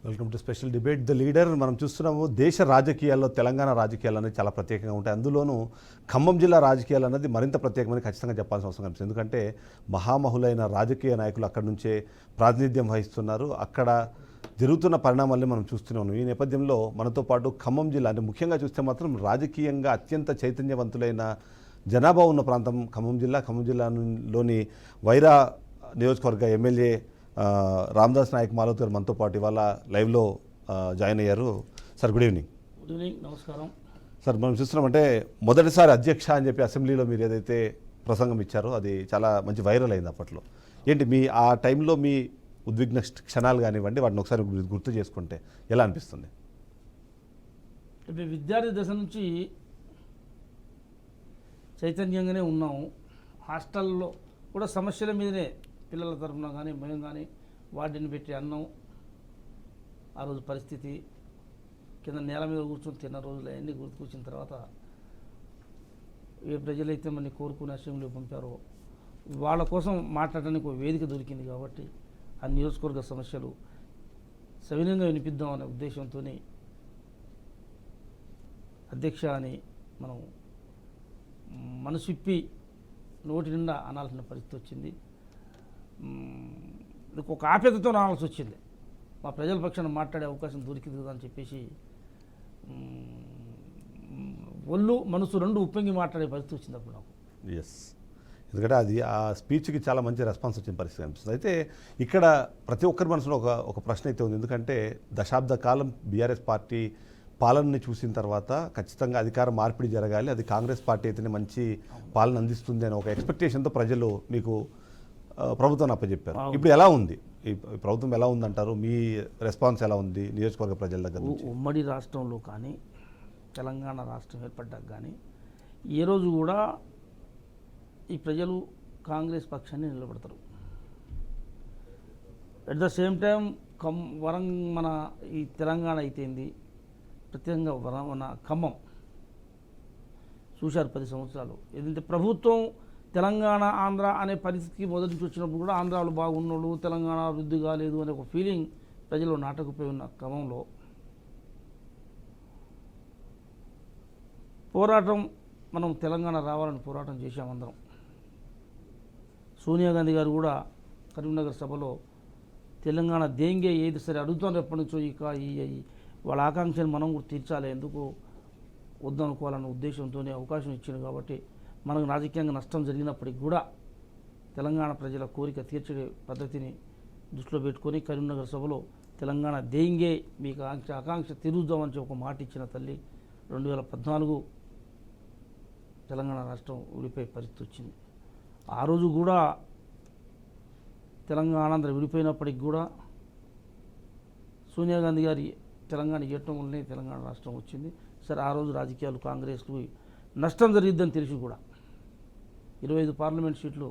Welcome to special debate the leader. మనం చూస్తున్నాము దేశ రాజకీయాల్లో తెలంగాణ రాజకీయాలు అనేది చాలా ప్రత్యేకంగా ఉంటాయి. అందులోనూ ఖమ్మం జిల్లా రాజకీయాలు అనేది మరింత ప్రత్యేకమని ఖచ్చితంగా చెప్పాల్సిన అవసరం కనిపిస్తుంది. ఎందుకంటే మహామహులైన రాజకీయ నాయకులు అక్కడి నుంచే ప్రాతినిధ్యం వహిస్తున్నారు. అక్కడ జరుగుతున్న పరిణామాల్ని మనం చూస్తూనే ఉన్నాం. ఈ నేపథ్యంలో మనతో పాటు ఖమ్మం జిల్లా అంటే ముఖ్యంగా చూస్తే మాత్రం రాజకీయంగా అత్యంత చైతన్యవంతులైన జనాభా ఉన్న ప్రాంతం ఖమ్మం జిల్లా. ఖమ్మం జిల్లాలోని వైరా నియోజకవర్గ ఎమ్మెల్యే రామదాస్ నాయక్ మాలోత్ గారు మనతో పాటు ఇవాళ లైవ్లో జాయిన్ అయ్యారు. Sir good evening. Good evening, నమస్కారం సార్. మనం చూస్తున్నామంటే మొదటిసారి అధ్యక్ష అని చెప్పి అసెంబ్లీలో మీరు ఏదైతే ప్రసంగం ఇచ్చారో అది చాలా మంచి వైరల్ అయింది అప్పట్లో. ఏంటి మీ ఆ టైంలో మీ ఉద్విగ్న క్షణాలు కానివ్వండి, వాటిని ఒకసారి గుర్తు చేసుకుంటే ఎలా అనిపిస్తుంది? విద్యార్థి దశ నుంచి చైతన్యంగానే ఉన్నాము. హాస్టల్లో కూడా సమస్యల మీదనే పిల్లల తరఫున కానీ మేము కానీ వాటిని పెట్టి అన్నం, ఆ రోజు పరిస్థితి కింద నేల మీద కూర్చొని తిన్న రోజులు అవన్నీ గుర్తుకొచ్చిన తర్వాత ఏ ప్రజలైతే మనని కోరుకుని అసెంబ్లీ పంపారో వాళ్ళ కోసం మాట్లాడడానికి ఒక వేదిక దొరికింది. కాబట్టి ఆ నియోజకవర్గ సమస్యలు సవినయంగా వినిపిద్దాం అనే ఉద్దేశంతో అధ్యక్ష అని మనం మనసిప్పి నోటి నిండా అనాల్సిన పరిస్థితి వచ్చింది. ఒక ఆప్యతతో రావాల్సి వచ్చింది. మా ప్రజల పక్షాన మాట్లాడే అవకాశం దొరికింది కదా అని చెప్పేసి ఒళ్ళు మనసు రెండు ఉప్పొంగి మాట్లాడే పరిస్థితి వచ్చింది అప్పుడు నాకు. ఎస్, ఎందుకంటే అది ఆ స్పీచ్కి చాలా మంచి రెస్పాన్స్ వచ్చిన పరిస్థితి అనిపిస్తుంది. అయితే ఇక్కడ ప్రతి ఒక్కరి మనసులో ఒక ప్రశ్న అయితే ఉంది. ఎందుకంటే దశాబ్ద కాలం బీఆర్ఎస్ పార్టీ పాలనని చూసిన తర్వాత ఖచ్చితంగా అధికార మార్పిడి జరగాలి, అది కాంగ్రెస్ పార్టీ అయితేనే మంచి పాలన అందిస్తుంది అని ఒక ఎక్స్పెక్టేషన్తో ప్రజలు మీకు ప్రభుత్వాన్ని అప్పచెప్పారు. ఇప్పుడు ఎలా ఉంది ఈ ప్రభుత్వం, ఎలా ఉందంటారు? మీ రెస్పాన్స్ ఎలా ఉంది నియోజకవర్గ ప్రజల దగ్గర నుంచి? ఉమ్మడి రాష్ట్రంలో కానీ తెలంగాణ రాష్ట్రం ఏర్పడ్డాక కానీ ఏ రోజు కూడా ఈ ప్రజలు కాంగ్రెస్ పక్షాన్ని నిలబడతారు. అట్ ద సేమ్ టైం మన ఈ తెలంగాణ అయితేంది, ప్రత్యేకంగా మన ఖమ్మం చూశారు 10 సంవత్సరాలు. ఏదంటే ప్రభుత్వం తెలంగాణ ఆంధ్ర అనే పరిస్థితికి మొదటి నుంచి వచ్చినప్పుడు కూడా ఆంధ్రాలో బాగున్నోళ్ళు, తెలంగాణ అభివృద్ధి కాలేదు అనే ఒక ఫీలింగ్ ప్రజలు నాటకపోయి ఉన్న క్రమంలో పోరాటం, మనం తెలంగాణ రావాలని పోరాటం చేశామందరం. సోనియా గాంధీ గారు కూడా కరీంనగర్ సభలో తెలంగాణ దేంగే ఏది సరే అడుగుతాను ఎప్పటి నుంచో వాళ్ళ ఆకాంక్షను మనం కూడా తీర్చాలి, ఎందుకు వద్దనుకోవాలన్న ఉద్దేశంతోనే అవకాశం ఇచ్చింది. కాబట్టి మనకు రాజకీయంగా నష్టం జరిగినప్పటికి కూడా తెలంగాణ ప్రజల కోరిక తీర్చే పద్ధతిని దృష్టిలో పెట్టుకొని కరీంనగర్ సభలో తెలంగాణ దేంగే మీకు ఆకాంక్ష తీరుద్దామని ఒక మాట ఇచ్చిన తల్లి 2014 తెలంగాణ రాష్ట్రం విడిపోయే పరిస్థితి వచ్చింది. ఆ రోజు కూడా తెలంగాణ ఆంధ్ర విడిపోయినప్పటికి కూడా సోనియా గాంధీ గారి తెలంగాణ ఇవ్వటం వల్లనే తెలంగాణ రాష్ట్రం వచ్చింది. సరే, ఆ రోజు రాజకీయాలు కాంగ్రెస్కు నష్టం జరిగిద్దని తెలిసి కూడా 25 పార్లమెంట్ సీట్లు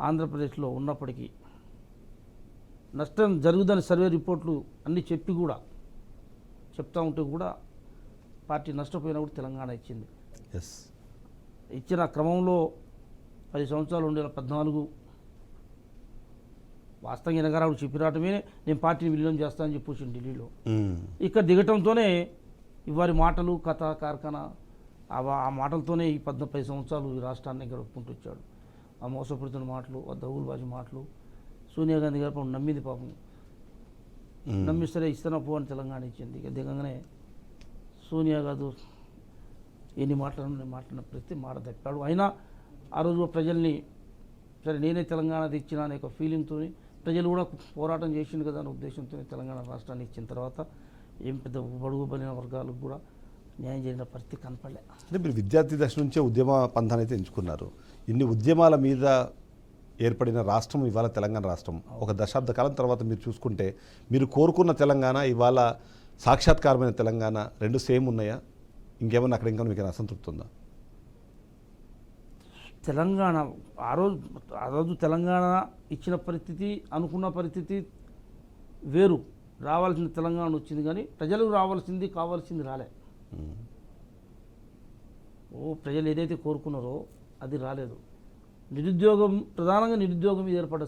ఆంధ్రప్రదేశ్లో ఉన్నప్పటికీ నష్టం జరుగుదని సర్వే రిపోర్ట్లు అన్నీ చెప్పి కూడా చెప్తా ఉంటే కూడా పార్టీ నష్టపోయినా కూడా తెలంగాణ ఇచ్చింది. ఇచ్చిన క్రమంలో 10 సంవత్సరాలు 2014 వాస్తవంగా నగరాలు చెప్పిరాటమే నేను పార్టీని విలీనం చేస్తానని చెప్పొచ్చింది ఢిల్లీలో. ఇక్కడ దిగటంతోనే ఇవారి మాటలు, కథ, కార్ఖానా ఆ మాటలతోనే ఈ 10 సంవత్సరాలు ఈ రాష్ట్రాన్ని గడుపుకుంటూ వచ్చాడు. ఆ మోసపడుతున్న మాటలు, ఆ దగులుబాజీ మాటలు సోనియా గాంధీ గారు పాపం నమ్మింది. పాపం నమ్మిస్తేనే ఇస్తానా పో అని తెలంగాణ ఇచ్చింది. ఇక దిగంగానే సోనియా గారు ఎన్ని మాట్లాడిన ప్రతి మాట తప్పాడు. అయినా ఆ రోజు ప్రజల్ని సరే నేనే తెలంగాణ తెచ్చిన అనే ఒక ఫీలింగ్తో ప్రజలు కూడా పోరాటం చేసిండు కదా అనే ఉద్దేశంతో తెలంగాణ రాష్ట్రాన్ని ఇచ్చిన తర్వాత ఏం పెద్ద బడుగు బలిన వర్గాలకు కూడా న్యాయం జరిగిన పరిస్థితి కనపడలే. అంటే మీరు విద్యార్థి దశ నుంచే ఉద్యమ పంథాన్ని అయితే ఎంచుకున్నారు. ఇన్ని ఉద్యమాల మీద ఏర్పడిన రాష్ట్రం ఇవాళ తెలంగాణ రాష్ట్రం. ఒక దశాబ్ద కాలం తర్వాత మీరు చూసుకుంటే మీరు కోరుకున్న తెలంగాణ ఇవాళ సాక్షాత్కారమైన తెలంగాణ రెండు సేమ్ ఉన్నాయా? ఇంకేమన్నా అక్కడ ఇంకా మీకు అసంతృప్తి ఉందా? తెలంగాణ ఆ రోజు తెలంగాణ ఇచ్చిన పరిస్థితి, అనుకున్న పరిస్థితి వేరు. రావాల్సిన తెలంగాణ వచ్చింది కానీ ప్రజలకు కావాల్సింది రాలే. ప్రజలు ఏదైతే కోరుకున్నారో అది రాలేదు. నిరుద్యోగం, ప్రధానంగా నిరుద్యోగం మీద ఏర్పడ్డ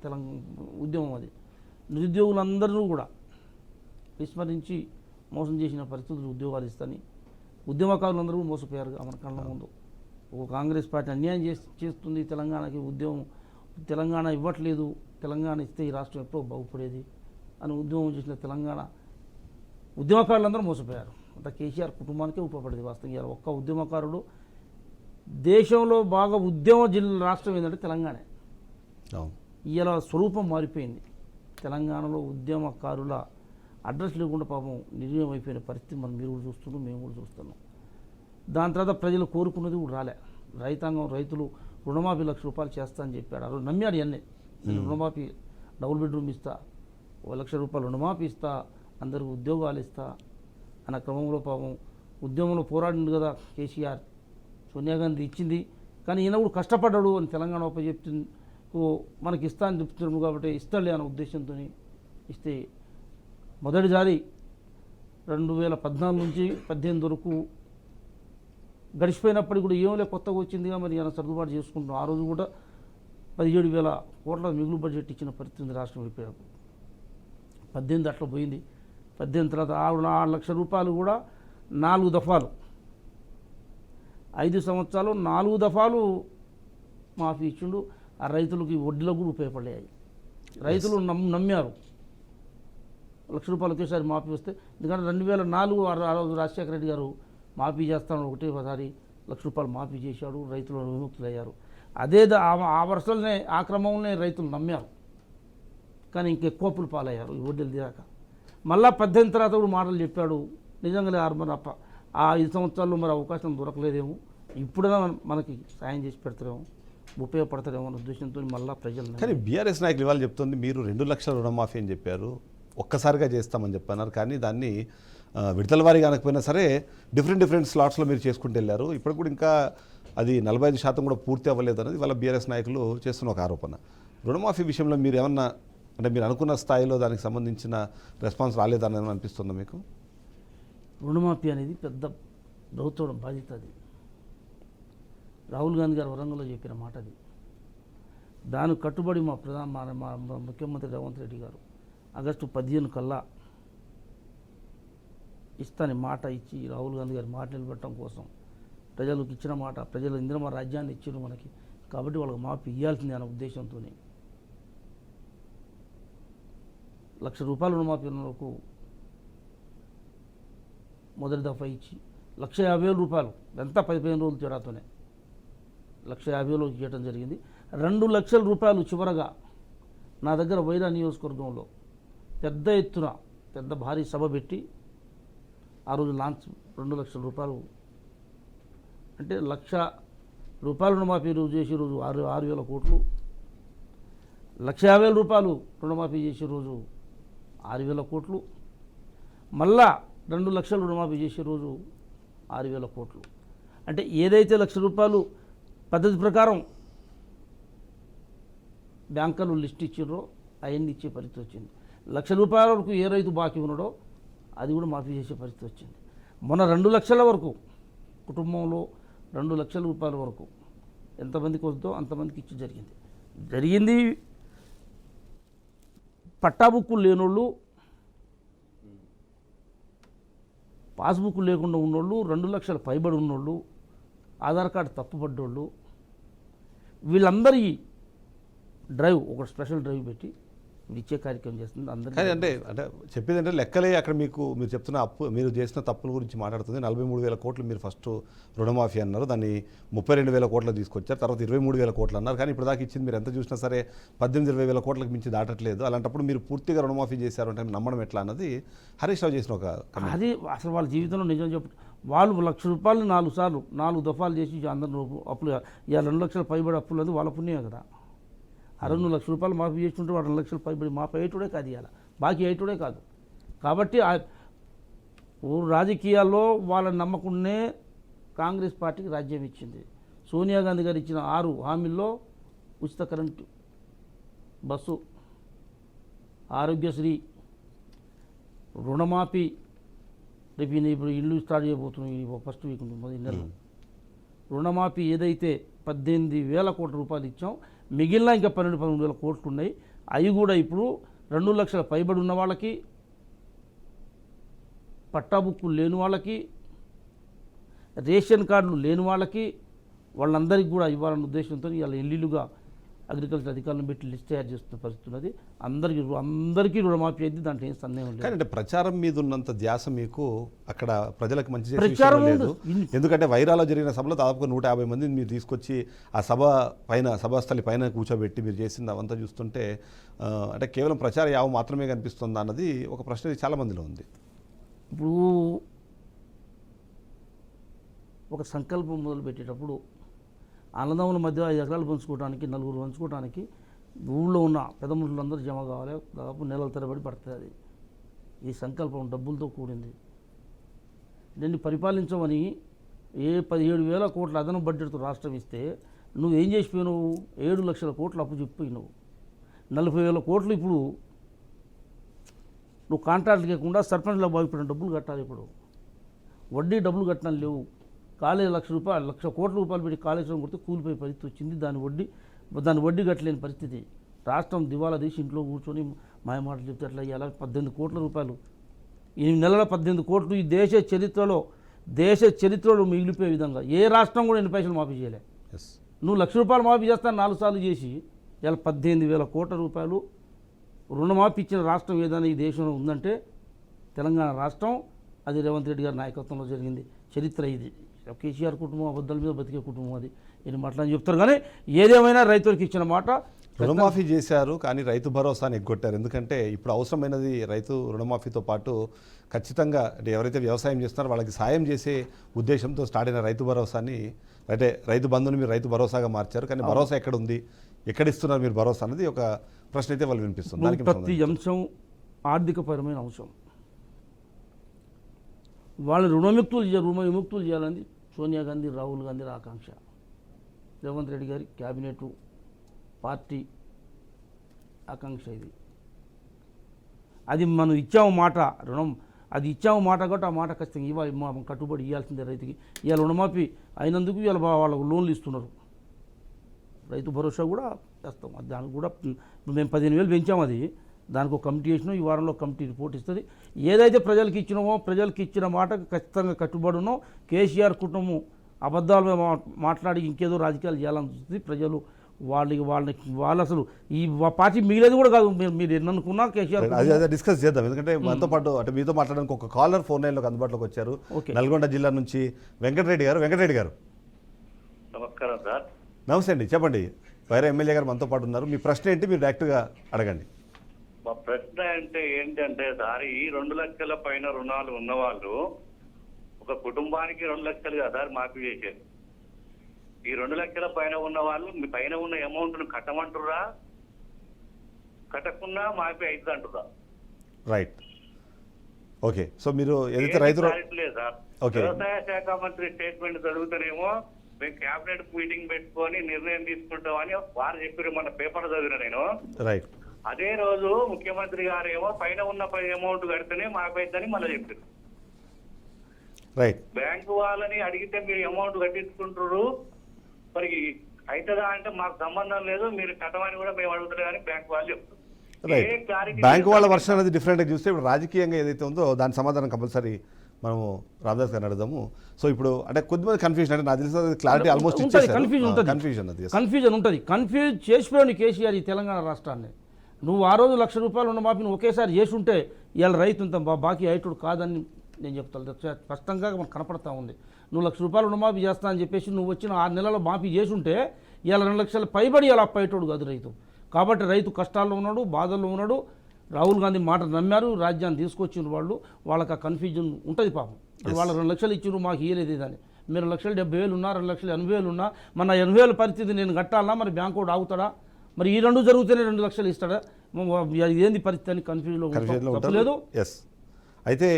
తెలంగాణ ఉద్యమం అది. నిరుద్యోగులందరూ కూడా విస్మరించి మోసం చేసిన పరిస్థితులు ఉద్యోగాలు ఇస్తాని ఉద్యమకారులందరూ మోసపోయారు మన కళ్ళ ముందు. ఓ కాంగ్రెస్ పార్టీ అన్యాయం చేస్తుంది తెలంగాణకి, తెలంగాణ ఇవ్వట్లేదు, తెలంగాణ ఇస్తే ఈ రాష్ట్రం ఎప్పుడో బాగుపడేది అని ఉద్యమం చేసిన తెలంగాణ ఉద్యమకారులందరూ మోసపోయారు. అంత కేసీఆర్ కుటుంబానికే ఉపయోగపడేది వాస్తవంగా. ఒక్క ఉద్యమకారుడు దేశంలో బాగా ఉద్యమ జిల్లా రాష్ట్రం ఏంటంటే తెలంగాణ. ఇలా స్వరూపం మారిపోయింది. తెలంగాణలో ఉద్యమకారుల అడ్రస్ లేకుండా పాపం నిర్ణయం అయిపోయిన పరిస్థితి మీరు కూడా చూస్తున్నాం, మేము కూడా చూస్తున్నాం. దాని తర్వాత ప్రజలు కోరుకున్నది కూడా రాలే. రైతులు రుణమాఫీ ₹1,00,000 చేస్తా అని చెప్పాడు. ఆ రోజు నమ్మాడు ఇవన్నీ. రుణమాఫీ డబుల్ బెడ్రూమ్ ఇస్తా, ₹1,00,000 రుణమాఫీ ఇస్తా, అందరికి ఉద్యోగాలు ఇస్తా అన్న క్రమంలో పాపం ఉద్యమంలో పోరాడింది కదా కేసీఆర్. సోనియా గాంధీ ఇచ్చింది, కానీ ఈయన కూడా కష్టపడ్డాడు అని తెలంగాణ చెప్తుంది. మనకి ఇస్తా అని చెప్తున్నాడు కాబట్టి ఇస్తాడులే అన్న ఉద్దేశంతో ఇస్తే మొదటిసారి 2014 నుంచి 18 వరకు గడిచిపోయినప్పటికీ కూడా ఏమో కొత్తగా వచ్చిందిగా మరి ఆయన సర్దుబాటు చేసుకుంటున్నాం. ఆ రోజు కూడా 17,000 కోట్ల మిగులు బడ్జెట్ ఇచ్చిన పరిస్థితి ఉంది రాష్ట్రం అయిపోయినప్పుడు. 18 అట్లా పోయింది. 18 తర్వాత ₹6,00,000 కూడా 4 దఫాలు, 5 సంవత్సరాలు 4 దఫాలు మాఫీ ఇచ్చిండు. ఆ రైతులకి వడ్డీలో కూడా ఉపయోగపడేవి. రైతులు నమ్మారు. ₹1,00,000 ఒకేసారి మాఫీ వస్తే, ఎందుకంటే 2004 ఆ రోజు రాజశేఖర రెడ్డి గారు మాఫీ చేస్తాను ఒకటేసారి ₹1,00,000 మాఫీ చేశాడు. రైతులు విముక్తులయ్యారు. అదే ఆ వర్షాలనే ఆ క్రమంలోనే రైతులు నమ్మారు, కానీ ఇంకెక్కువ అప్పులు పాలయ్యారు ఈ వడ్డీలు తీరాక. మళ్ళా 18 తర్వాత కూడా మాటలు చెప్పాడు. నిజంగానే మరి ఆ 5 సంవత్సరాల్లో మరి అవకాశం దొరకలేదేమో, ఇప్పుడైనా మనకి సాయం చేసి పెడతారేమో, ఉపయోగపడతారేమో అనే ఉద్దేశంతో మళ్ళీ ప్రజలు. కానీ బీఆర్ఎస్ నాయకులు ఇవాళ చెప్తుంది మీరు 2,00,000 రుణమాఫీ అని చెప్పారు, ఒక్కసారిగా చేస్తామని చెప్పన్నారు. కానీ దాన్ని విడతల వారీగా అనకపోయినా సరే డిఫరెంట్ స్లాట్స్లో మీరు చేసుకుంటూ వెళ్ళారు. ఇప్పుడు కూడా ఇంకా అది 45% కూడా పూర్తి అవ్వలేదు అనేది వాళ్ళ బీఆర్ఎస్ నాయకులు చేస్తున్న ఒక ఆరోపణ. రుణమాఫీ విషయంలో మీరు ఏమన్నా అంటే మీరు అనుకున్న స్థాయిలో దానికి సంబంధించిన రెస్పాన్స్ రాలేదని అనిపిస్తుందా మీకు? రుణమాఫీ అనేది పెద్ద ప్రభుత్వం బాధ్యత. అది రాహుల్ గాంధీ గారు వరంగల్లో చెప్పిన మాట. అది దానికి కట్టుబడి మా ముఖ్యమంత్రి రేవంత్ రెడ్డి గారు ఆగస్టు 15 కల్లా ఇస్తాని మాట ఇచ్చి రాహుల్ గాంధీ గారి మాట నిలబెట్టడం కోసం ప్రజలకు ఇచ్చిన మాట, ప్రజలు ఇందిరమ్మ రాజ్యాన్ని ఇచ్చారు మనకి, కాబట్టి వాళ్ళకి మాఫీ ఇవ్వాల్సిందే అనే ఉద్దేశంతో ₹1,00,000 రుణమాఫీ వరకు మొదటి దఫా ఇచ్చి ₹1,50,000 ఎంత 15 రోజుల తేడాతోనే ₹1,50,000 ఇవ్వడం జరిగింది. ₹2,00,000 చివరగా నా దగ్గర వైరా నియోజకవర్గంలో పెద్ద ఎత్తున పెద్ద భారీ సభ పెట్టి ఆ రోజు లాంచ్ ₹2,00,000 అంటే ₹1,00,000 రుణమాఫీ చేసే రోజు 6,000 కోట్లు, ₹1,50,000 రుణమాఫీ చేసే రోజు 6,000 కోట్లు, మళ్ళా 2,00,000 రుణమాఫీ చేసే రోజు 6,000 కోట్లు. అంటే ఏదైతే ₹1,00,000 పద్ధతి ప్రకారం బ్యాంకర్లు లిస్ట్ ఇచ్చారో అవన్నీ ఇచ్చే పరిస్థితి వచ్చింది. ₹1,00,000 వరకు ఏ రైతు బాకీ ఉన్నాడో అది కూడా మాఫీ చేసే పరిస్థితి వచ్చింది. మొన్న 2,00,000 వరకు కుటుంబంలో ₹2,00,000 వరకు ఎంతమందికి వస్తుందో అంతమందికి ఇచ్చి జరిగింది. పట్టాబుక్కులు లేనోళ్ళు, పాస్బుక్ లేకుండా ఉన్నోళ్ళు, 2,00,000 పైబడి ఉన్నోళ్ళు, ఆధార్ కార్డు తప్పుపడ్డోళ్ళు, వీళ్ళందరి డ్రైవ్ ఒక స్పెషల్ డ్రైవ్ పెట్టి ఇచ్చే కార్యక్రమం చేస్తుంది అందరికీ. అంటే చెప్పేది అంటే లెక్కలే అక్కడ మీరు చెప్తున్న మీరు చేసిన తప్పుల గురించి మాట్లాడుతుంది. 43,000 కోట్లు మీరు ఫస్ట్ రుణమాఫీ అన్నారు, దాన్ని 32,000 కోట్లు తీసుకొచ్చారు, తర్వాత 23,000 కోట్లు అన్నారు. కానీ ఇప్పుడు దాకా ఇచ్చింది మీరు ఎంత చూసినా సరే 18,000-20,000 కోట్లకు మించి దాటట్లేదు. అలాంటప్పుడు మీరు పూర్తిగా రుణమాఫీ చేశారు అంటే నమ్మడం ఎట్లా అన్నది హరీష్ రావు చేసిన ఒక అది అసలు వాళ్ళ జీవితంలో నిజం చెప్పు. వాళ్ళు ₹1,00,000 4 సార్లు 4 దఫాలు చేసి అందరూ అప్పులు, ఇక 2,00,000 పైబడి అప్పులు అది వాళ్ళ పుణ్యమే కదా. ₹2,00,000 మాఫీ చేసుకుంటే వాడు 2,00,000 పైబడి మాఫీ అయ్యేటోడే కాదు, ఇవాళ బాకీ అయ్యేటోడే కాదు. కాబట్టి రాజకీయాల్లో వాళ్ళని నమ్మకుండానే కాంగ్రెస్ పార్టీకి రాజ్యం ఇచ్చింది. సోనియా గాంధీ గారు ఇచ్చిన 6 హామీల్లో ఉచిత కరెంటు, బస్సు, ఆరోగ్యశ్రీ, రుణమాఫీ, రేపు ఇప్పుడు ఇల్లు స్టార్ట్ చేయబోతున్నాం ఫస్ట్ వీక్ ఉంటుంది నెలలో. రుణమాఫీ ఏదైతే 18,000 కోట్ల రూపాయలు ఇచ్చాం, మిగిలిన ఇంకా 12,000-13,000 కోట్లు ఉన్నాయి. అవి కూడా ఇప్పుడు 2,00,000 పైబడి ఉన్న వాళ్ళకి పట్టా బుక్కులు లేని వాళ్ళకి, రేషన్ కార్డులు లేని వాళ్ళకి, వాళ్ళందరికీ కూడా ఇవ్వాలన్న ఉద్దేశంతో ఇవాళ ఇల్లుగా అగ్రికల్చర్ అధికారులను పెట్టి లిస్ట్ తయారు చేస్తున్న పరిస్థితి ఉన్నది. అందరికీ రుణమాఫీ అయింది, దాంట్లో ఏం సందేహం లేదు. కానీ అంటే ప్రచారం మీద ఉన్నంత ధ్యాస మీకు అక్కడ ప్రజలకు మంచి చేసే ప్రచారం విషయంలో లేదు. ఎందుకంటే వైరాలో జరిగిన సభలో దాదాపు 150 మందిని మీరు తీసుకొచ్చి ఆ సభాస్థలి పైన కూర్చోబెట్టి మీరు చేసింది అవంతా చూస్తుంటే అంటే కేవలం ప్రచార యావ మాత్రమే కనిపిస్తుందా అన్నది ఒక ప్రశ్న చాలా మందిలో ఉంది. ఇప్పుడు ఒక సంకల్పం మొదలు పెట్టేటప్పుడు అన్నదమ్ముల మధ్య 5 ఎకరాలు పంచుకోవడానికి, 4 పంచుకోవడానికి ఊళ్ళో ఉన్న పెద్ద మనుషులందరూ జమ కావాలి. దాదాపు నెలల తరబడి పడుతుంది. అది ఈ సంకల్పం డబ్బులతో కూడింది. దీన్ని పరిపాలించమని 17,000 కోట్ల అదనం బడ్జెట్తో రాష్ట్రం ఇస్తే నువ్వు ఏం చేసిపోయినావు? 7 లక్షల కోట్లు అప్పు చెప్పిపోయినావు. 40,000 కోట్లు ఇప్పుడు నువ్వు కాంట్రాక్ట్ లేకుండా సర్పంచ్లో బాగుపడిన డబ్బులు కట్టాలి. ఇప్పుడు వడ్డీ డబ్బులు కట్టడం లేవు. కాలేజీ 1,00,000 కోట్ల రూపాయలు పెట్టి కాళేశ్వరం కొడితే కూలిపోయే పరిస్థితి వచ్చింది. దాని వడ్డీ కట్టలేని పరిస్థితి. రాష్ట్రం దివాలా తీసి ఇంట్లో కూర్చొని మాయమాటలు చెప్తే అట్లా ఇవాళ 18 కోట్ల రూపాయలు 8 నెలల 18 కోట్లు ఈ దేశ చరిత్రలో మిగిలిపోయే విధంగా ఏ రాష్ట్రం కూడా ఎన్ని పైసలు మాఫీ చేయలే. నువ్వు 1,00,000 రూపాయలు మాఫీ చేస్తాను 4 సార్లు చేసి ఇలా 18,000 కోట్ల రూపాయలు రుణమాఫీ ఇచ్చిన రాష్ట్రం ఏదైనా ఈ దేశంలో ఉందంటే తెలంగాణ రాష్ట్రం. అది రేవంత్ రెడ్డి గారి నాయకత్వంలో జరిగింది. చరిత్ర ఇది. కేసీఆర్ కుటుంబం అబద్ధాల మీద బతికే కుటుంబం అది. ఇది మాట్లాడి చెప్తారు. కానీ ఏదేమైనా రైతులకు ఇచ్చిన మాట రుణమాఫీ చేశారు, కానీ రైతు భరోసాని ఎగ్గొట్టారు. ఎందుకంటే ఇప్పుడు అవసరమైనది రైతు రుణమాఫీతో పాటు ఖచ్చితంగా అంటే ఎవరైతే వ్యవసాయం చేస్తున్నారో వాళ్ళకి సాయం చేసే ఉద్దేశంతో స్టార్ట్ అయిన రైతు భరోసాని అంటే రైతు బంధుని మీరు రైతు భరోసాగా మార్చారు. కానీ భరోసా ఎక్కడ ఉంది, ఎక్కడ ఇస్తున్నారు మీరు భరోసా అన్నది ఒక ప్రశ్న అయితే వాళ్ళు వినిపిస్తుంది. దానికి ప్రతి అంశం ఆర్థికపరమైన అంశం. వాళ్ళని విముక్తులు చేయాలని సోనియా గాంధీ, రాహుల్ గాంధీ ఆకాంక్ష. రేవంత్ రెడ్డి గారి క్యాబినెట్ పార్టీ ఆకాంక్ష ఇది. అది మనం ఇచ్చాము మాట, రుణం అది ఇచ్చాము మాట కాబట్టి ఆ మాట ఖచ్చితంగా ఇవ్వాలి. మనం కట్టుబడి ఇవ్వాల్సిందే రైతుకి. ఇవాళ రుణమాఫీ అయినందుకు ఇవాళ వాళ్ళకు లోన్లు ఇస్తున్నారు. రైతు భరోసా కూడా చేస్తాం. దానికి కూడా మేము 15,000 పెంచాము. అది దానికి ఒక కమిటీ వేసినాం. ఈ వారంలో కమిటీ రిపోర్ట్ ఇస్తుంది. ఏదైతే ప్రజలకు ఇచ్చినామో ప్రజలకు ఇచ్చిన మాటకు ఖచ్చితంగా కట్టుబడి ఉన్నాం. కేసీఆర్ కుటుంబం అబద్ధాలు మాట్లాడి ఇంకేదో రాజకీయాలు చేయాలని చూస్తుంది. ప్రజలు వాళ్ళు అసలు ఈ పార్టీ మిగిలేదు కూడా కాదు. మీరు ఎన్ననుకున్నా కేసీఆర్ అదే డిస్కస్ చేద్దాం. ఎందుకంటే మనతో పాటు అంటే మీతో మాట్లాడడానికి ఒక కాలర్ ఫోన్ లైన్లోకి అందుబాటులోకి వచ్చారు. నల్గొండ జిల్లా నుంచి వెంకటరెడ్డి గారు. నమస్కారం సార్. నమస్తే అండి, చెప్పండి. వైరా ఎమ్మెల్యే గారు మనతో పాటు ఉన్నారు. మీ ప్రశ్న ఏంటి, మీరు డైరెక్ట్గా అడగండి. మా ప్రశ్న ఏంటంటే సార్, ఈ 2 లక్షల పైన రుణాలు ఉన్నవాళ్ళు ఒక కుటుంబానికి 2 లక్షలు కదా సార్ మాఫీ చేసేది. ఈ 2 లక్షల పైన ఉన్న వాళ్ళు మీ పైన ఉన్న అమౌంట్ను కట్టమంటురా, కట్టకుండా మాఫీ అవుతుంది అంటురా? Right, okay. సో మీరు ఏదైతే రైతు లేదు సార్. వ్యవసాయ శాఖ మంత్రి స్టేట్మెంట్ చదువుతానేమో మేము క్యాబినెట్ మీటింగ్ పెట్టుకొని నిర్ణయం తీసుకుంటామని వారు చెప్పారు. మన పేపర్ చదివిన నేను. రైట్. అదే రోజు ముఖ్యమంత్రి గారు ఏమో పైన ఉన్న అమౌంట్ కడితేనే మాకైతుందని మళ్ళీ చెప్పారు. రైట్. బ్యాంకు వాళ్ళని అడిగితే మీరు అమౌంట్ కట్టించుకుంటారు, మరి అవుతుందా అంటే మాకు సంబంధం లేదు, మీరు కట్టమని కూడా మేము అడుగుతారు కానీ బ్యాంకు వాళ్ళు చెప్తారు. బ్యాంకు వాళ్ళ వర్షన్ అనేది డిఫరెంట్గా చూస్తే ఇప్పుడు రాజకీయంగా ఏదైతే ఉందో దాని సమాధానం కంపల్సరీ మనము రామదాస్ గారిని అడుగుదాము. సో ఇప్పుడు అంటే కొద్దిమంది కన్ఫ్యూజన్ అంటే నాకు తెలిసిన క్లారిటీ ఆల్మోస్ట్ కన్ఫ్యూజన్ ఉంటుంది. కన్ఫ్యూజ్ చేసిపోయాడు కేసీఆర్ ఈ తెలంగాణ రాష్ట్రాన్ని. నువ్వు ఆ రోజు 1,00,000 రూపాయలు ఉన్న మాఫీని ఒకేసారి చేసుంటే ఇవాళ రైతు ఇంత బాకీ అయ్యేటోడు కాదని నేను చెప్తాను. స్పష్టంగా మనకు కనపడతా ఉంది. నువ్వు 1,00,000 రూపాయలు రుణమాఫీ చేస్తా అని చెప్పేసి నువ్వు వచ్చిన 6 నెలల్లో మాఫీ చేసుంటే ఇవాళ 2 లక్షల పైబడి ఇలా అప్పయ్యేటోడు కాదు రైతు. కాబట్టి రైతు కష్టాల్లో ఉన్నాడు, బాధల్లో ఉన్నాడు. రాహుల్ గాంధీ మాట నమ్మారు, రాజ్యాన్ని తీసుకొచ్చిన వాళ్ళకి ఆ కన్ఫ్యూజన్ ఉంటుంది పాపం. వాళ్ళు 2 లక్షలు ఇచ్చిండ్రు, మాకు ఇయ్యలేదు ఇదని. మీరు 1,70,000 ఉన్నా, 2,80,000 ఉన్నా, మన 80,000 పరిస్థితి నేను కట్టాలన్నా మరి బ్యాంకు కూడా ఆగుతాడా? మరి ఈ 2 జరిగితేనే 2 లక్షలు ఇస్తాడా? ఏంది పరిస్థితి అని కన్ఫ్యూజన్లో లేదు. ఎస్. అయితే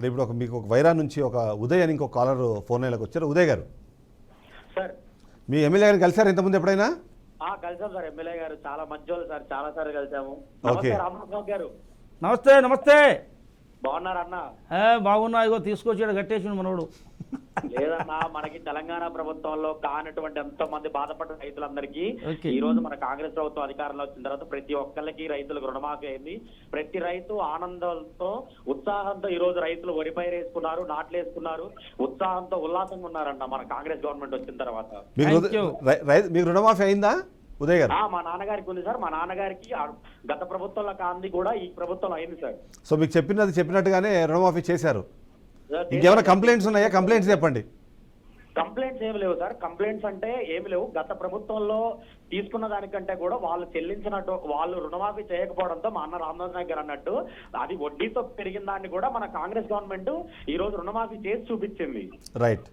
ఇప్పుడు మీకు ఒక వైరా నుంచి ఒక ఉదయ్ అని ఇంకొక కాలర్ ఫోన్ లైన్లోకి వచ్చారు. ఉదయ్ గారు, సార్ మీ ఎమ్మెల్యే గారిని కలిసారు ఇంతకుముందు ఎప్పుడైనా? కలిసాం సార్. ఎమ్మెల్యే గారు చాలా మంచి వాళ్ళు సార్, చాలా సార్లు కలిసాము. ఓకే. రామరావు గారు నమస్తే. బాగున్నారు అన్న? బాగున్నా. ఇగో తీసుకొచ్చాడు, కట్టేసిండు మనోడు. లేదన్నా, మనకి తెలంగాణ ప్రభుత్వంలో కానటువంటి ఎంతో మంది బాధపడ్డ రైతులందరికీ Okay. ఈ రోజు మన కాంగ్రెస్ ప్రభుత్వం అధికారంలో వచ్చిన తర్వాత ప్రతి ఒక్కరికి రైతులకు రుణమాఫీ అయింది. ప్రతి రైతు ఆనందంతో ఉత్సాహంతో ఈ రోజు రైతులు వరి పైరు వేసుకున్నారు, నాట్లు వేసుకున్నారు, ఉత్సాహంతో ఉల్లాసంగా ఉన్నారన్న మన కాంగ్రెస్ గవర్నమెంట్ వచ్చిన తర్వాత. మీకు Thank you. మీకు రుణమాఫీ అయిందా ఉదయ్ గారు? మా నాన్నగారికి ఉంది సార్. మా నాన్నగారికి గత ప్రభుత్వంలో కాంది కూడా ఈ ప్రభుత్వంలో అయింది సార్. సో మీకు చెప్పినట్టుగానే రుణమాఫీ చేశారు. ఇంకేమైనా కంప్లైంట్స్ ఉన్నాయా? కంప్లైంట్స్ చెప్పండి. కంప్లైంట్స్ ఏమి లేవు సార్. కంప్లైంట్స్ అంటే ఏమి లేవు. గత ప్రభుత్వంలో తీసుకున్న దానికంటే కూడా వాళ్ళు చెల్లించినట్టు, వాళ్ళు రుణమాఫీ చేయకపోవడంతో మా అన్న రామదాస్ నాయక్ గారు అన్నట్టు అది వడ్డీతో పెరిగిన దాన్ని కూడా మన కాంగ్రెస్ గవర్నమెంట్ ఈ రోజు రుణమాఫీ చేసి చూపించింది. Right,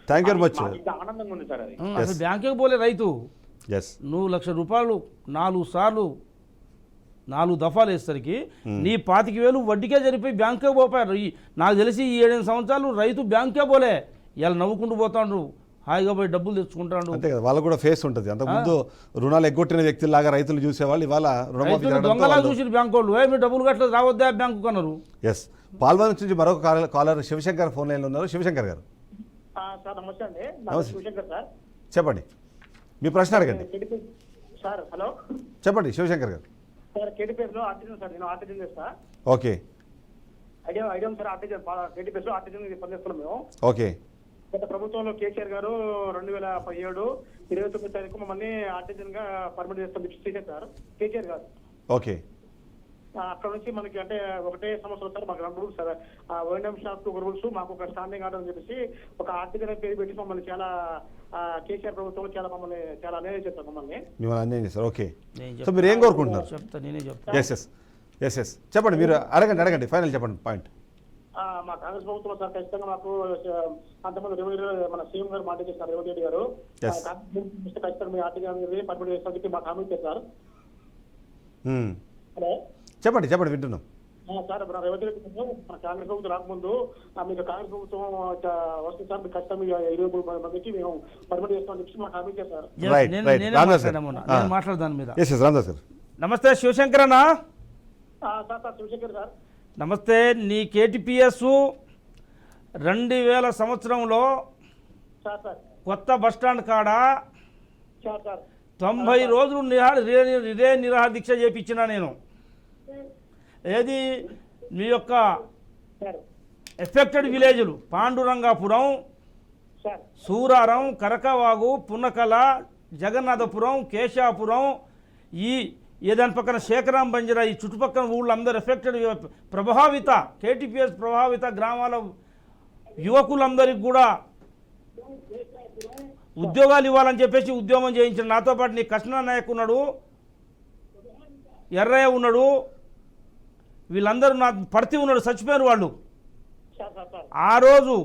thank you very much. మాకు ఇంకా ఆనందంగా ఉంది సార్ అది. అసలు బ్యాంకుకి పోలే రైతు. ఎస్, నువ్వు ₹1,00,000 4 సార్లు 4 దఫాలు వేసరికి నీ 25,000 వడ్డీకే జరిపోయి బ్యాంకే పోపారు. నాకు తెలిసి ఈ 7 సంవత్సరాలు రైతు బ్యాంకే పోలే. ఇలా నవ్వుకుంటూ పోతాడు, హాయిగా పోయి డబ్బులు తెచ్చుకుంటాడు. అంతే కదా, వాళ్ళకు కూడా ఫేస్ ఉంటుంది. అంతకుముందు రుణాలు ఎగ్గొట్టిన వ్యక్తులాగా రైతులు చూసేవాళ్ళు, ఇవాళ రుణమాఫీ దొంగలా చూసి బ్యాంకు వాళ్ళు మీరు డబ్బులు కట్టలేదు రావద్దా బ్యాంకు కన్నారు. ఎస్, పాల్వాన్ నుంచి మరొక కాలర్ శివశంకర్ ఫోన్ లైన్లో ఉన్నారు. శివశంకర్ గారు సార్ నమస్తే అండి. నమస్తే. శివశంకర్ సార్. చెప్పండి, మీ ప్రశ్న అడగండి. సార్ హలో చెప్పండి శివశంకర్ గారు. సార్ కేటీపీఎస్ లో ఆర్టిజన్ సార్. నేను ఆర్టిజన్ చేస్తా. Okay idea sir. Artisan KTPS లో ఆర్టిజన్ పనిచేస్తున్నాం మేము. ఓకే, గత ప్రభుత్వంలో కేసీఆర్ గారు 2017 29 తారీఖు మమ్మల్ని ఆర్టిజన్ గా పర్మిట్ చేస్తాం చేశారు కేసీఆర్ గారు. ఓకే, అక్కడ నుంచి మనకి అంటే ఒకటే సంవత్సరం సార్ మాకు 2 rules sir. ONM shop rules, మాకు ఒక స్టాండింగ్ ఆర్డర్ అని చెప్పేసి ఒక ఆర్టిజన్ పేరు పెట్టి మమ్మల్ని చాలా కేసీఆర్ ప్రభుత్వంలో చాలా మమ్మల్ని చాలా అన్యాయం చేస్తారు మమ్మల్ని. మిమ్మల్ని అన్యాయం చేస్తారు. ఓకే, నేను సో మీరు ఏం కోరుకుంటున్నారు? నేనే చెప్తా. ఎస్ చెప్పండి, మీరు అడగండి ఫైనల్ చెప్పండి పాయింట్. మా కాంగ్రెస్ ప్రభుత్వం సార్ ఖచ్చితంగా మాకు అంతమంది రెవెన్యూ మన సీఎం గారు మాట చేస్తారు, రేవంత్ రెడ్డి గారు ఖచ్చితంగా మీ ఆర్టిజన్ పర్మిట్ చేస్తానికి మాకు హామీ ఇచ్చారు. హలో చెప్పండి వింటున్నాం. సార్ మన రేవంత్ రెడ్డి మన కాంగ్రెస్ ప్రభుత్వం రాకముందు మీకు కాంగ్రెస్ ప్రభుత్వం వస్తుంది సార్, మీకు ఖచ్చితంగా 23 మందికి మేము పర్మిట్ చేస్తామని చెప్పి మాకు హామీ ఇచ్చారు సార్. రైట్, నేనే రామదాస్ గారు. నేను మాట్లాడదాని మీద. ఎస్ రామదాస్ గారు. నమస్తే శివశంకర్ అన్న. Sir Shivshankar sir. నమస్తే. నీ కేటీపీఎస్ 2000 సంవత్సరంలో సార్ సార్ కొత్త బస్టాండ్ కాడ సార్ సార్ 90 రోజులు ఇదే నిరాహార దీక్ష చేపించిన నేను. ఏది మీ యొక్క సార్ ఎఫెక్టెడ్ విలేజ్లు పాండురంగాపురం, సార్ సూరారం, కరకవాగు, పున్నకల, జగన్నాథపురం, కేశాపురం, దాని పక్కన శేఖరాం బంజరా, ఈ చుట్టుపక్కల ఊళ్ళందరూ ఎఫెక్టెడ్ ప్రభావిత కేటీపీఎస్ ప్రభావిత గ్రామాల యువకులందరికీ కూడా ఉద్యోగాలు ఇవ్వాలని చెప్పేసి ఉద్యమం చేయించిన. నాతో పాటు నీ కృష్ణ నాయక్ ఉన్నాడు, ఎర్రయ్య ఉన్నాడు, వీళ్ళందరూ నా పడితే ఉన్నాడు, చచ్చిపోయారు వాళ్ళు. ఆ రోజు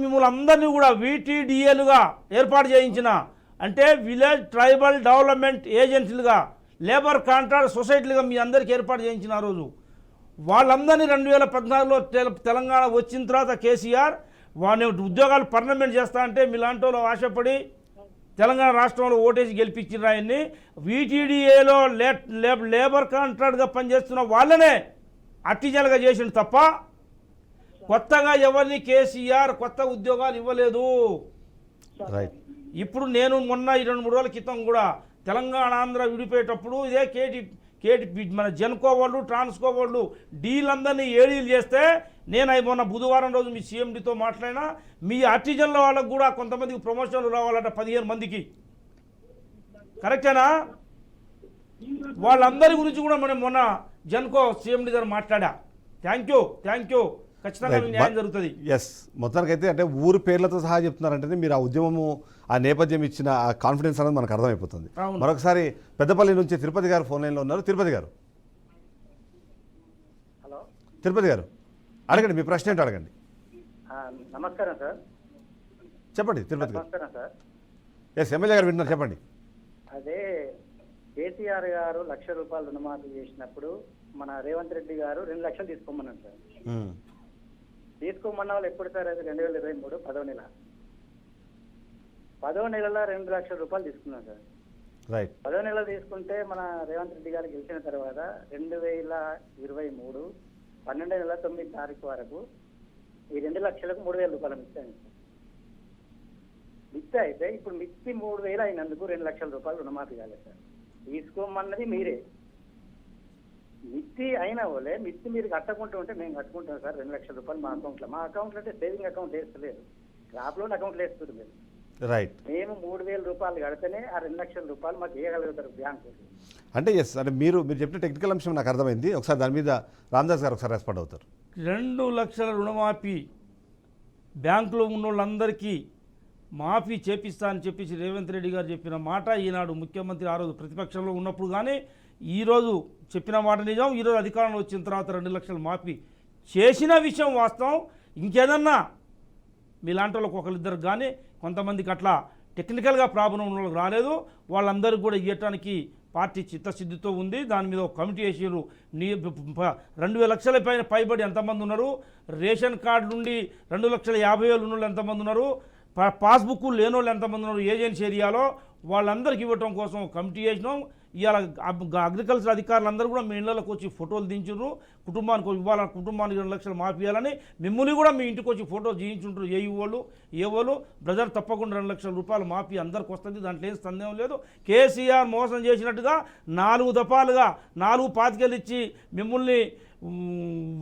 మిమ్మల్ని అందరినీ కూడా VTDAలుగా ఏర్పాటు చేయించిన, అంటే విలేజ్ ట్రైబల్ డెవలప్మెంట్ ఏజెన్సీలుగా, లేబర్ కాంట్రాక్ట్ సొసైటీలుగా మీ అందరికీ ఏర్పాటు చేయించిన. ఆ రోజు వాళ్ళందరినీ 2014లో తెలంగాణ వచ్చిన తర్వాత కేసీఆర్ వాళ్ళని ఉద్యోగాలు పర్మనెంట్ చేస్తా అంటే మీలాంటి వాళ్ళు ఆశపడి తెలంగాణ రాష్ట్రంలో ఓటేసి గెలిపించిన ఆయన్ని VTDAలో లేబర్ కాంట్రాక్ట్గా పనిచేస్తున్న వాళ్ళనే అట్టిజలుగా చేసిండు తప్ప కొత్తగా ఎవరిని కేసీఆర్ కొత్త ఉద్యోగాలు ఇవ్వలేదు. రైట్, ఇప్పుడు నేను మొన్న 2-3 రోజుల క్రితం కూడా తెలంగాణ ఆంధ్ర విడిపోయేటప్పుడు ఇదే కేటీ మన జెన్కో వాళ్ళు, ట్రాన్స్కో వాళ్ళు డీలందరినీ ఏడీలు చేస్తే నేను మొన్న బుధవారం రోజు మీ CMDతో మాట్లాడినా, మీ ఆర్టిజన్ల వాళ్ళకు కూడా కొంతమందికి ప్రమోషన్లు రావాలట 15 మందికి. కరెక్టేనా? వాళ్ళందరి గురించి కూడా మనం మొన్న జెన్కో CMD దగ్గర మాట్లాడా. Thank you. ఖచ్చితంగా న్యాయం జరుగుతుంది. ఎస్, మొత్తానికైతే అంటే ఊరు పేర్లతో సహా చెప్తున్నారంటేనే మీరు ఆ ఉద్యమము, ఆ నేపథ్యం ఇచ్చిన ఆ కాన్ఫిడెన్స్ అనేది మనకు అర్థమైపోతుంది. మరొకసారి పెద్దపల్లి నుంచి తిరుపతి గారు ఫోన్ లైన్లో ఉన్నారు. తిరుపతి గారు. హలో తిరుపతి గారు అడగండి, మీ ప్రశ్న ఏంటో అడగండి. నమస్కారం సార్. చెప్పండి తిరుపతి గారు. నమస్కారం సార్. ఎస్, ఎమ్మెల్యే గారు వింటున్నారు, చెప్పండి. అదే కేసీఆర్ గారు ₹1,00,000 రుణమాఫీ చేసినప్పుడు మన రేవంత్ రెడ్డి గారు 2 లక్షలు తీసుకోమన్నారు సార్. తీసుకోమన్న వాళ్ళు ఎప్పుడు సార్? అది 2023 10వ నెల. 10వ నెలలో ₹2 లక్షల తీసుకున్నాం సార్. రైట్, 10వ నెల తీసుకుంటే మన రేవంత్ రెడ్డి గారు గెలిచిన తర్వాత 2023 12వ నెల 9వ తారీఖు వరకు ఈ 2 లక్షలకు 3,000 రూపాయల మిత్తి అయింది సార్. మిత్తి అయితే ఇప్పుడు మిత్తి 3,000 అయినందుకు 2 లక్షల రూపాయలు రుణమాఫీ కాలేదు సార్. తీసుకోమన్నది మీరే. మిత్తి అయినా వాళ్ళే మిత్తి మీరు కట్టకుంటూ ఉంటే మేము కట్టుకుంటాం సార్ 2 లక్షల రూపాయలు మా అకౌంట్లో. మా అకౌంట్లో అంటే సేవింగ్ అకౌంట్ వేస్తలేదు, క్రాప్ లోన్ అకౌంట్లో వేస్తుంది మీరు. రైట్. మేము 3,000 రూపాయలు కడితేనే ఆ 2 లక్షల రూపాయలు మాకు ఇవ్వగలుగుతారు బ్యాంకు. అంటే ఎస్, అంటే మీరు చెప్పిన టెక్నికల్ అంశం నాకు అర్థమైంది. ఒకసారి దాని మీద రామదాస్ గారు ఒకసారి రెస్పాండ్ అవుతారు. 2 లక్షల రుణమాఫీ బ్యాంకులో ఉన్న వాళ్ళందరికీ మాఫీ చేపిస్తా అని చెప్పేసి రేవంత్ రెడ్డి గారు చెప్పిన మాట ఈనాడు ముఖ్యమంత్రి ఆ రోజు ప్రతిపక్షంలో ఉన్నప్పుడు కానీ ఈరోజు చెప్పిన మాట నిజం. ఈరోజు అధికారంలో వచ్చిన తర్వాత 2 లక్షలు మాఫీ చేసిన విషయం వాస్తవం. ఇంకేదన్నా మీలాంటి వాళ్ళకి ఒకరిద్దరు కానీ కొంతమందికి అట్లా టెక్నికల్గా ప్రాబ్లం ఉన్న వాళ్ళకి రాలేదు. వాళ్ళందరికీ కూడా ఇవ్వటానికి పార్టీ చిత్తశుద్ధితో ఉంది. దాని మీద ఒక కమిటీ వేసారు. 2 లక్షల పైబడి ఎంతమంది ఉన్నారు, రేషన్ కార్డు నుండి 2,50,000 ఉన్న వాళ్ళు ఎంతమంది ఉన్నారు, పాస్బుక్ లేని వాళ్ళు ఎంతమంది ఉన్నారు ఏజెన్సీ ఏరియాలో, వాళ్ళందరికీ ఇవ్వటం కోసం ఒక కమిటీ వేసినాం. ఇవాళ అగ్రికల్చర్ అధికారులందరూ కూడా మీ ఇళ్ళకి వచ్చి ఫోటోలు దించుర్రు. కుటుంబానికి ఇవ్వాలని, కుటుంబానికి 2 లక్షలు మాఫీ ఇవ్వాలని మిమ్మల్ని కూడా మీ ఇంటికి వచ్చి ఫోటో చేయించుంటారు. ఏ వాళ్ళు బ్రదర్ తప్పకుండా 2 లక్షల రూపాయలు మాఫీ అందరికి వస్తుంది, దాంట్లో ఏం సందేహం లేదు. కేసీఆర్ మోసం చేసినట్టుగా 4 దఫాలుగా 4 పాతికలు ఇచ్చి మిమ్మల్ని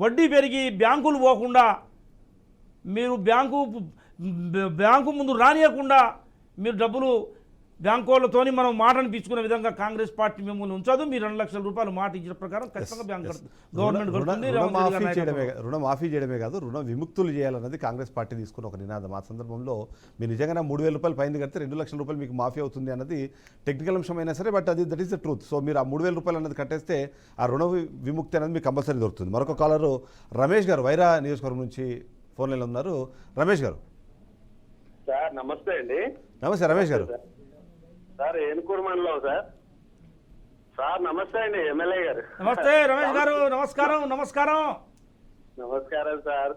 వడ్డీ పెరిగి బ్యాంకులు పోకుండా మీరు బ్యాంకు ముందు రానియకుండా మీరు డబ్బులు బ్యాంకు వాళ్ళతోని మనం మాట అనిపించుకునే విధంగా కాంగ్రెస్ పార్టీ మిమ్మల్ని ఉంచదు. మీరు 2 లక్షల రూపాయలు మాట ఇచ్చిన ప్రకారం ఖచ్చితంగా గవర్నమెంట్ రుణమాఫీ చేయడమే కాదు, రుణ విముక్తులు చేయాలన్నది కాంగ్రెస్ పార్టీ తీసుకున్న ఒక నినాదం. ఆ సందర్భంలో మీరు నిజంగా 3,000 రూపాయలు పైన కడితే 2 లక్షల రూపాయలు మీకు మాఫీ అవుతుంది అన్నది టెక్నికల్ అంశం అయినా సరే, బట్ అది that is the truth. So మీరు ఆ 3,000 రూపాయలు అన్నది కట్టేస్తే ఆ రుణ విముక్తి అనేది మీకు కంపల్సరీ దొరుకుతుంది. మరొక కాలరు రమేష్ గారు వైరా నియోజకవర్గం నుంచి ఫోన్ లైన్లో ఉన్నారు. రమేష్ గారు. సార్ నమస్తే అండి. నమస్తే రమేష్ గారు. సార్ ఏనుకూరుమన్లో సార్ నమస్తే అండి ఎమ్మెల్యే గారు. నమస్తే రమేష్ గారు. నమస్కారం. నమస్కారం సార్.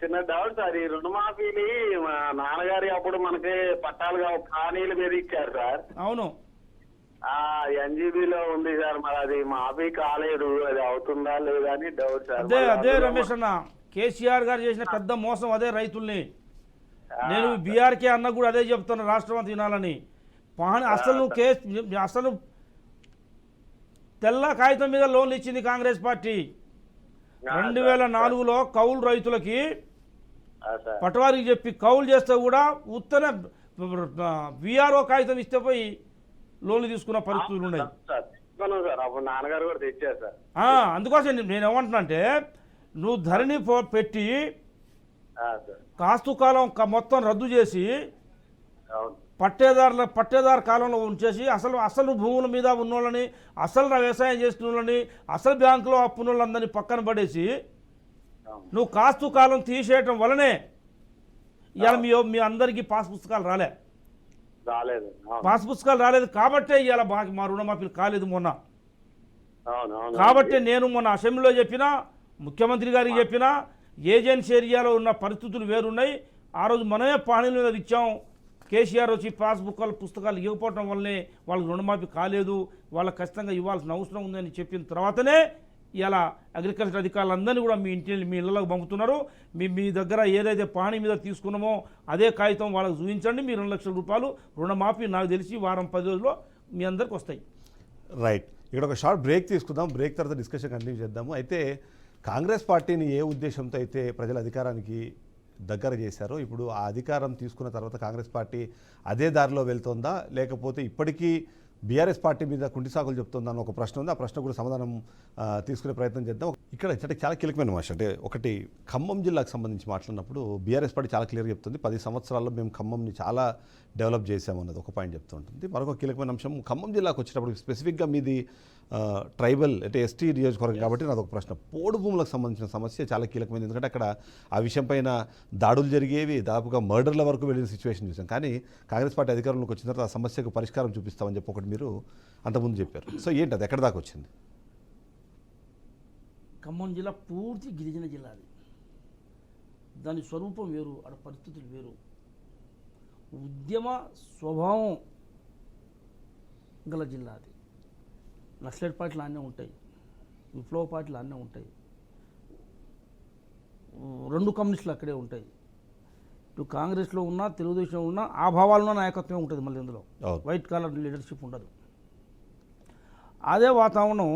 చిన్న డౌట్ సార్, ఈ రుణమాఫీని మా నాన్నగారి అప్పుడు మనకి పట్టాలుగా హామీల మీద ఇచ్చారు సార్. అవును. ఆ ఎన్జీబీలో ఉంది సార్, మరి అది మాఫీ కాలేదు, అది అవుతుందా లేదా అని డౌట్ సార్. అదే రమేష్ అన్న, కేసీఆర్ గారు చేసిన పెద్ద మోసం అదే రైతుల్ని. నేను బీఆర్కే అన్న కూడా అదే చెప్తున్నా, రాష్ట్రం అంతా వినాలని. అసలు తెల్ల కాగితం మీద లోన్లు ఇచ్చింది కాంగ్రెస్ పార్టీ. 2004లో కౌలు రైతులకి పటవారికి చెప్పి కౌలు చేస్తే కూడా ఉత్తర విఆర్ఓ కాగితం ఇస్తే పోయి లోన్లు తీసుకున్న పరిస్థితులు ఉన్నాయి. అందుకోసం నేను ఏమంటున్నా అంటే, నువ్వు ధరణి పెట్టి కాస్తు కాలం మొత్తం రద్దు చేసి పట్టేదారు కాలంలో ఉంచేసి అసలు భూముల మీద ఉన్నోళ్ళని, అసలు వ్యవసాయం చేసిన వాళ్ళని, అసలు బ్యాంకులో అప్పున్న వాళ్ళందరినీ పక్కన పడేసి నువ్వు కాస్తు కాలం తీసేయటం వల్లనే ఇవాళ మీ అందరికీ పాస్ పుస్తకాలు రాలేదు కాబట్టే ఇవాళ మా రుణమాఫీలు కాలేదు మొన్న. కాబట్టి నేను మొన్న అసెంబ్లీలో చెప్పినా, ముఖ్యమంత్రి గారికి చెప్పినా, ఏజెన్సీ ఏరియాలో ఉన్న పరిస్థితులు వేరున్నాయి. ఆ రోజు మనమే పాణిల మీద ఇచ్చాం. కేసీఆర్ వచ్చి పుస్తకాలు ఇవ్వకపోవడం వల్లనే వాళ్ళకి రుణమాఫీ కాలేదు, వాళ్ళకి ఖచ్చితంగా ఇవ్వాల్సిన అవసరం ఉందని చెప్పిన తర్వాతనే ఇలా అగ్రికల్చర్ అధికారులందరినీ కూడా మీ ఇళ్ళకి పంపుతున్నారు. మీ దగ్గర ఏదైతే పాణి మీద తీసుకున్నామో అదే కాగితం వాళ్ళకి చూపించండి, మీ 2 లక్షల రూపాయలు రుణమాఫీ నాకు తెలిసి వారం 10 రోజుల్లో మీ అందరికి వస్తాయి. రైట్. ఇక్కడ ఒక షార్ట్ బ్రేక్ తీసుకుందాం. బ్రేక్ తర్వాత డిస్కషన్ కంటిన్యూ చేద్దాము. అయితే కాంగ్రెస్ పార్టీని ఏ ఉద్దేశంతో అయితే ప్రజల అధికారానికి దగ్గర చేశారో, ఇప్పుడు ఆ అధికారం తీసుకున్న తర్వాత కాంగ్రెస్ పార్టీ అదే దారిలో వెళ్తుందా, లేకపోతే ఇప్పటికీ బీఆర్ఎస్ పార్టీ మీద కుంటిసాకులు చెప్తుందని ఒక ప్రశ్న ఉంది. ఆ ప్రశ్న కూడా సమాధానం తీసుకునే ప్రయత్నం చేద్దాం. ఇక్కడ చాలా కీలకమైన విషయం అంటే, ఒకటి ఖమ్మం జిల్లాకు సంబంధించి మాట్లాడినప్పుడు బీఆర్ఎస్ పార్టీ చాలా క్లియర్గా చెప్తుంది, 10 సంవత్సరాల్లో మేము ఖమ్మంని చాలా డెవలప్ చేశామన్నది ఒక పాయింట్ చెప్తూ ఉంటుంది. మరొక కీలకమైన అంశం, ఖమ్మం జిల్లాకు వచ్చేటప్పుడు స్పెసిఫిక్గా మీది ట్రైబల్ అంటే ఎస్టీ నియోజకవర్గం కాబట్టి నాదొక ప్రశ్న. పోడు భూములకు సంబంధించిన సమస్య చాలా కీలకమైనది. ఎందుకంటే అక్కడ ఆ విషయం పైన దాడులు జరిగేవి, దాదాపుగా మర్డర్ల వరకు వెళ్ళిన సిచ్యువేషన్ చూసాం. కానీ కాంగ్రెస్ పార్టీ అధికారంలోకి వచ్చిన తర్వాత ఆ సమస్యకు పరిష్కారం చూపిస్తామని చెప్పి ఒకటి మీరు అంతకుముందు చెప్పారు. సో ఏంటి అది, ఎక్కడ దాకా వచ్చింది? ఖమ్మం జిల్లా పూర్తి గిరిజన జిల్లా. అది దాని స్వరూపం వేరు, అక్కడ పరిస్థితులు వేరు. ఉద్యమ స్వభావం గల జిల్లా అది. నక్సలైట్ పార్టీలు అన్నీ ఉంటాయి, విప్లవ పార్టీలు అన్నీ ఉంటాయి. రెండు కమ్యూనిస్టులు అక్కడే ఉంటాయి. ఇటు కాంగ్రెస్లో ఉన్నా తెలుగుదేశంలో ఉన్నా ఆ భావాలున్న నాయకత్వం ఉంటుంది. మళ్ళీ ఇందులో అవును. వైట్ కాలర్ లీడర్షిప్ ఉండదు. అదే వాతావరణం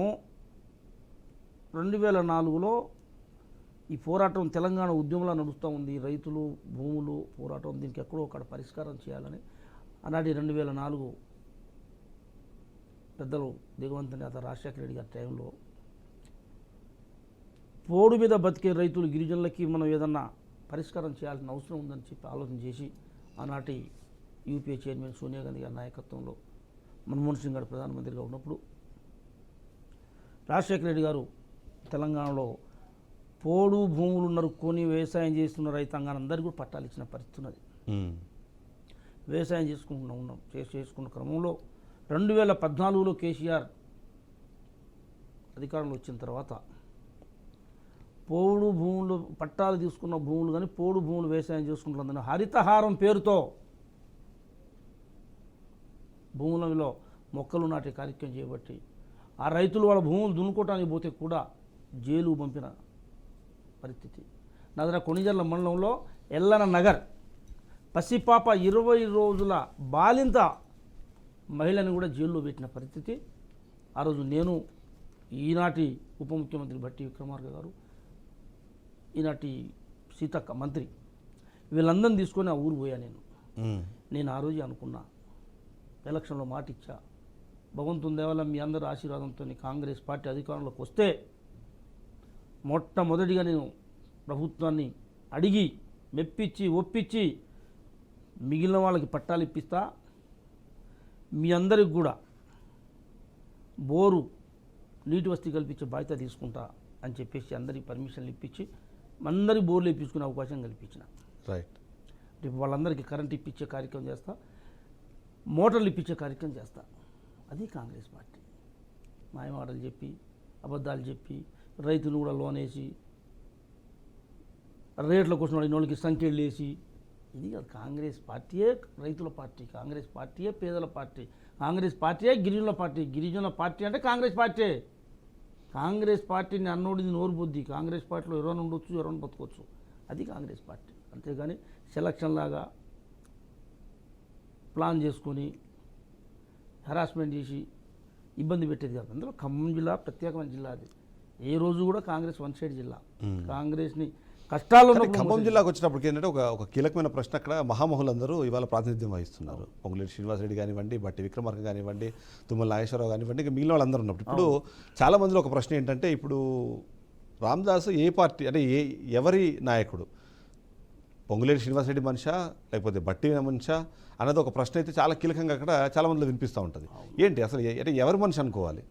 2004లో ఈ పోరాటం తెలంగాణ ఉద్యమంలో నడుస్తూ ఉంది. రైతులు, భూములు పోరాటం, దీనికి ఎక్కడో అక్కడ పరిష్కారం చేయాలని ఆనాటి 2004 పెద్దలు దిగవంత నేత రాజశేఖర రెడ్డి గారి టైంలో పోడు మీద బతికే రైతులు, గిరిజనులకి మనం ఏదన్నా పరిష్కారం చేయాల్సిన అవసరం ఉందని చెప్పి ఆలోచన చేసి ఆనాటి యూపీఏ చైర్మన్ సోనియా గాంధీ గారి నాయకత్వంలో మన్మోహన్ సింగ్ గారు ప్రధానమంత్రిగా ఉన్నప్పుడు రాజశేఖర రెడ్డి గారు తెలంగాణలో పోడు భూములు నరుక్కొని వ్యవసాయం చేస్తున్న రైతాంగాన్ని అందరికీ కూడా పట్టాలు ఇచ్చిన పరిస్థితి ఉన్నది. వ్యవసాయం చేసుకున్న క్రమంలో 2014లో కేసీఆర్ అధికారంలో వచ్చిన తర్వాత పోడు భూములు పట్టాలు తీసుకున్న భూములు కానీ పోడు భూములు వ్యవసాయం చేసుకుంటున్న హరితహారం పేరుతో భూములలో మొక్కలు నాటే కార్యక్రమం చేపట్టి ఆ రైతులు వాళ్ళ భూములు దున్నుకోవటానికి పోతే కూడా జైలు పంపిన పరిస్థితి. నగర కొణిజర్ల మండలంలో ఎల్లన నగర్ పసిపాప 20 రోజుల బాలింత మహిళని కూడా జైల్లో పెట్టిన పరిస్థితి. ఆ రోజు నేను, ఈనాటి ఉప ముఖ్యమంత్రి భట్టి విక్రమార్క గారు, ఈనాటి సీతక్క మంత్రి, వీళ్ళందరినీ తీసుకొని ఆ ఊరు పోయా. నేను ఆ రోజు అనుకున్నా, ఎలక్షన్లో మాట ఇచ్చా, భగవంతుని దేవల్ల మీ అందరి ఆశీర్వాదంతో కాంగ్రెస్ పార్టీ అధికారంలోకి వస్తే మొట్టమొదటిగా నేను ప్రభుత్వాన్ని అడిగి మెప్పించి ఒప్పించి మిగిలిన వాళ్ళకి పట్టాలు ఇప్పిస్తా, మీ అందరికి కూడా బోరు నీటి వసతి కల్పించే బాధ్యత తీసుకుంటా అని చెప్పేసి అందరికి పర్మిషన్లు ఇప్పించి అందరి బోర్లు ఇప్పించుకునే అవకాశం కల్పించిన. రైట్. రేపు వాళ్ళందరికీ కరెంట్ ఇప్పించే కార్యక్రమం చేస్తా, మోటార్లు ఇప్పించే కార్యక్రమం చేస్తా. అది కాంగ్రెస్ పార్టీ. మాయమాటలు చెప్పి, అబద్ధాలు చెప్పి, రైతులు కూడా లోన్ వేసి, రేట్ల కోసం అడిగిన వాళ్ళకి సంఖ్యలు వేసి, ఇది కాదు. కాంగ్రెస్ పార్టీయే రైతుల పార్టీ, కాంగ్రెస్ పార్టీయే పేదల పార్టీ, కాంగ్రెస్ పార్టీయే గిరిజనుల పార్టీ. గిరిజనుల పార్టీ అంటే కాంగ్రెస్ పార్టీ. కాంగ్రెస్ పార్టీని అన్నోడిది నోరు బుద్ధి. కాంగ్రెస్ పార్టీలో ఎవరైనా ఉండొచ్చు, ఎవరైనా బతకొచ్చు. అది కాంగ్రెస్ పార్టీ. అంతేగాని సెలక్షన్ లాగా ప్లాన్ చేసుకొని హెరాస్మెంట్ చేసి ఇబ్బంది పెట్టేది కాదు. అందులో ఖమ్మం జిల్లా ప్రత్యేకమైన జిల్లా. అది ఏ రోజు కూడా కాంగ్రెస్ వన్ సైడ్ జిల్లా. కాంగ్రెస్ని కష్టాల్లో ఖమ్మం జిల్లాకు వచ్చినప్పటికి ఏంటంటే ఒక కీలకమైన ప్రశ్న, అక్కడ మహామహులందరూ ఇవాళ ప్రాతినిధ్యం వహిస్తున్నారు. పొంగులేటి శ్రీనివాసరెడ్డి కానివ్వండి, బట్టి విక్రమార్క కానివ్వండి, తుమ్మల నాగేశ్వరరావు కానివ్వండి, ఇంకా మిగిలిన వాళ్ళందరూ ఉన్నప్పుడు ఇప్పుడు చాలా మందిలో ఒక ప్రశ్న ఏంటంటే, ఇప్పుడు రామదాసు ఏ పార్టీ అంటే ఎవరి నాయకుడు? పొంగులేటి శ్రీనివాసరెడ్డి మనిషా లేకపోతే బట్టి మనిషా అన్నది ఒక ప్రశ్న అయితే చాలా కీలకంగా అక్కడ చాలా మందిలో వినిపిస్తూ ఉంటుంది. ఏంటి అసలు అంటే ఎవరి మనిషి అనుకోవాలి?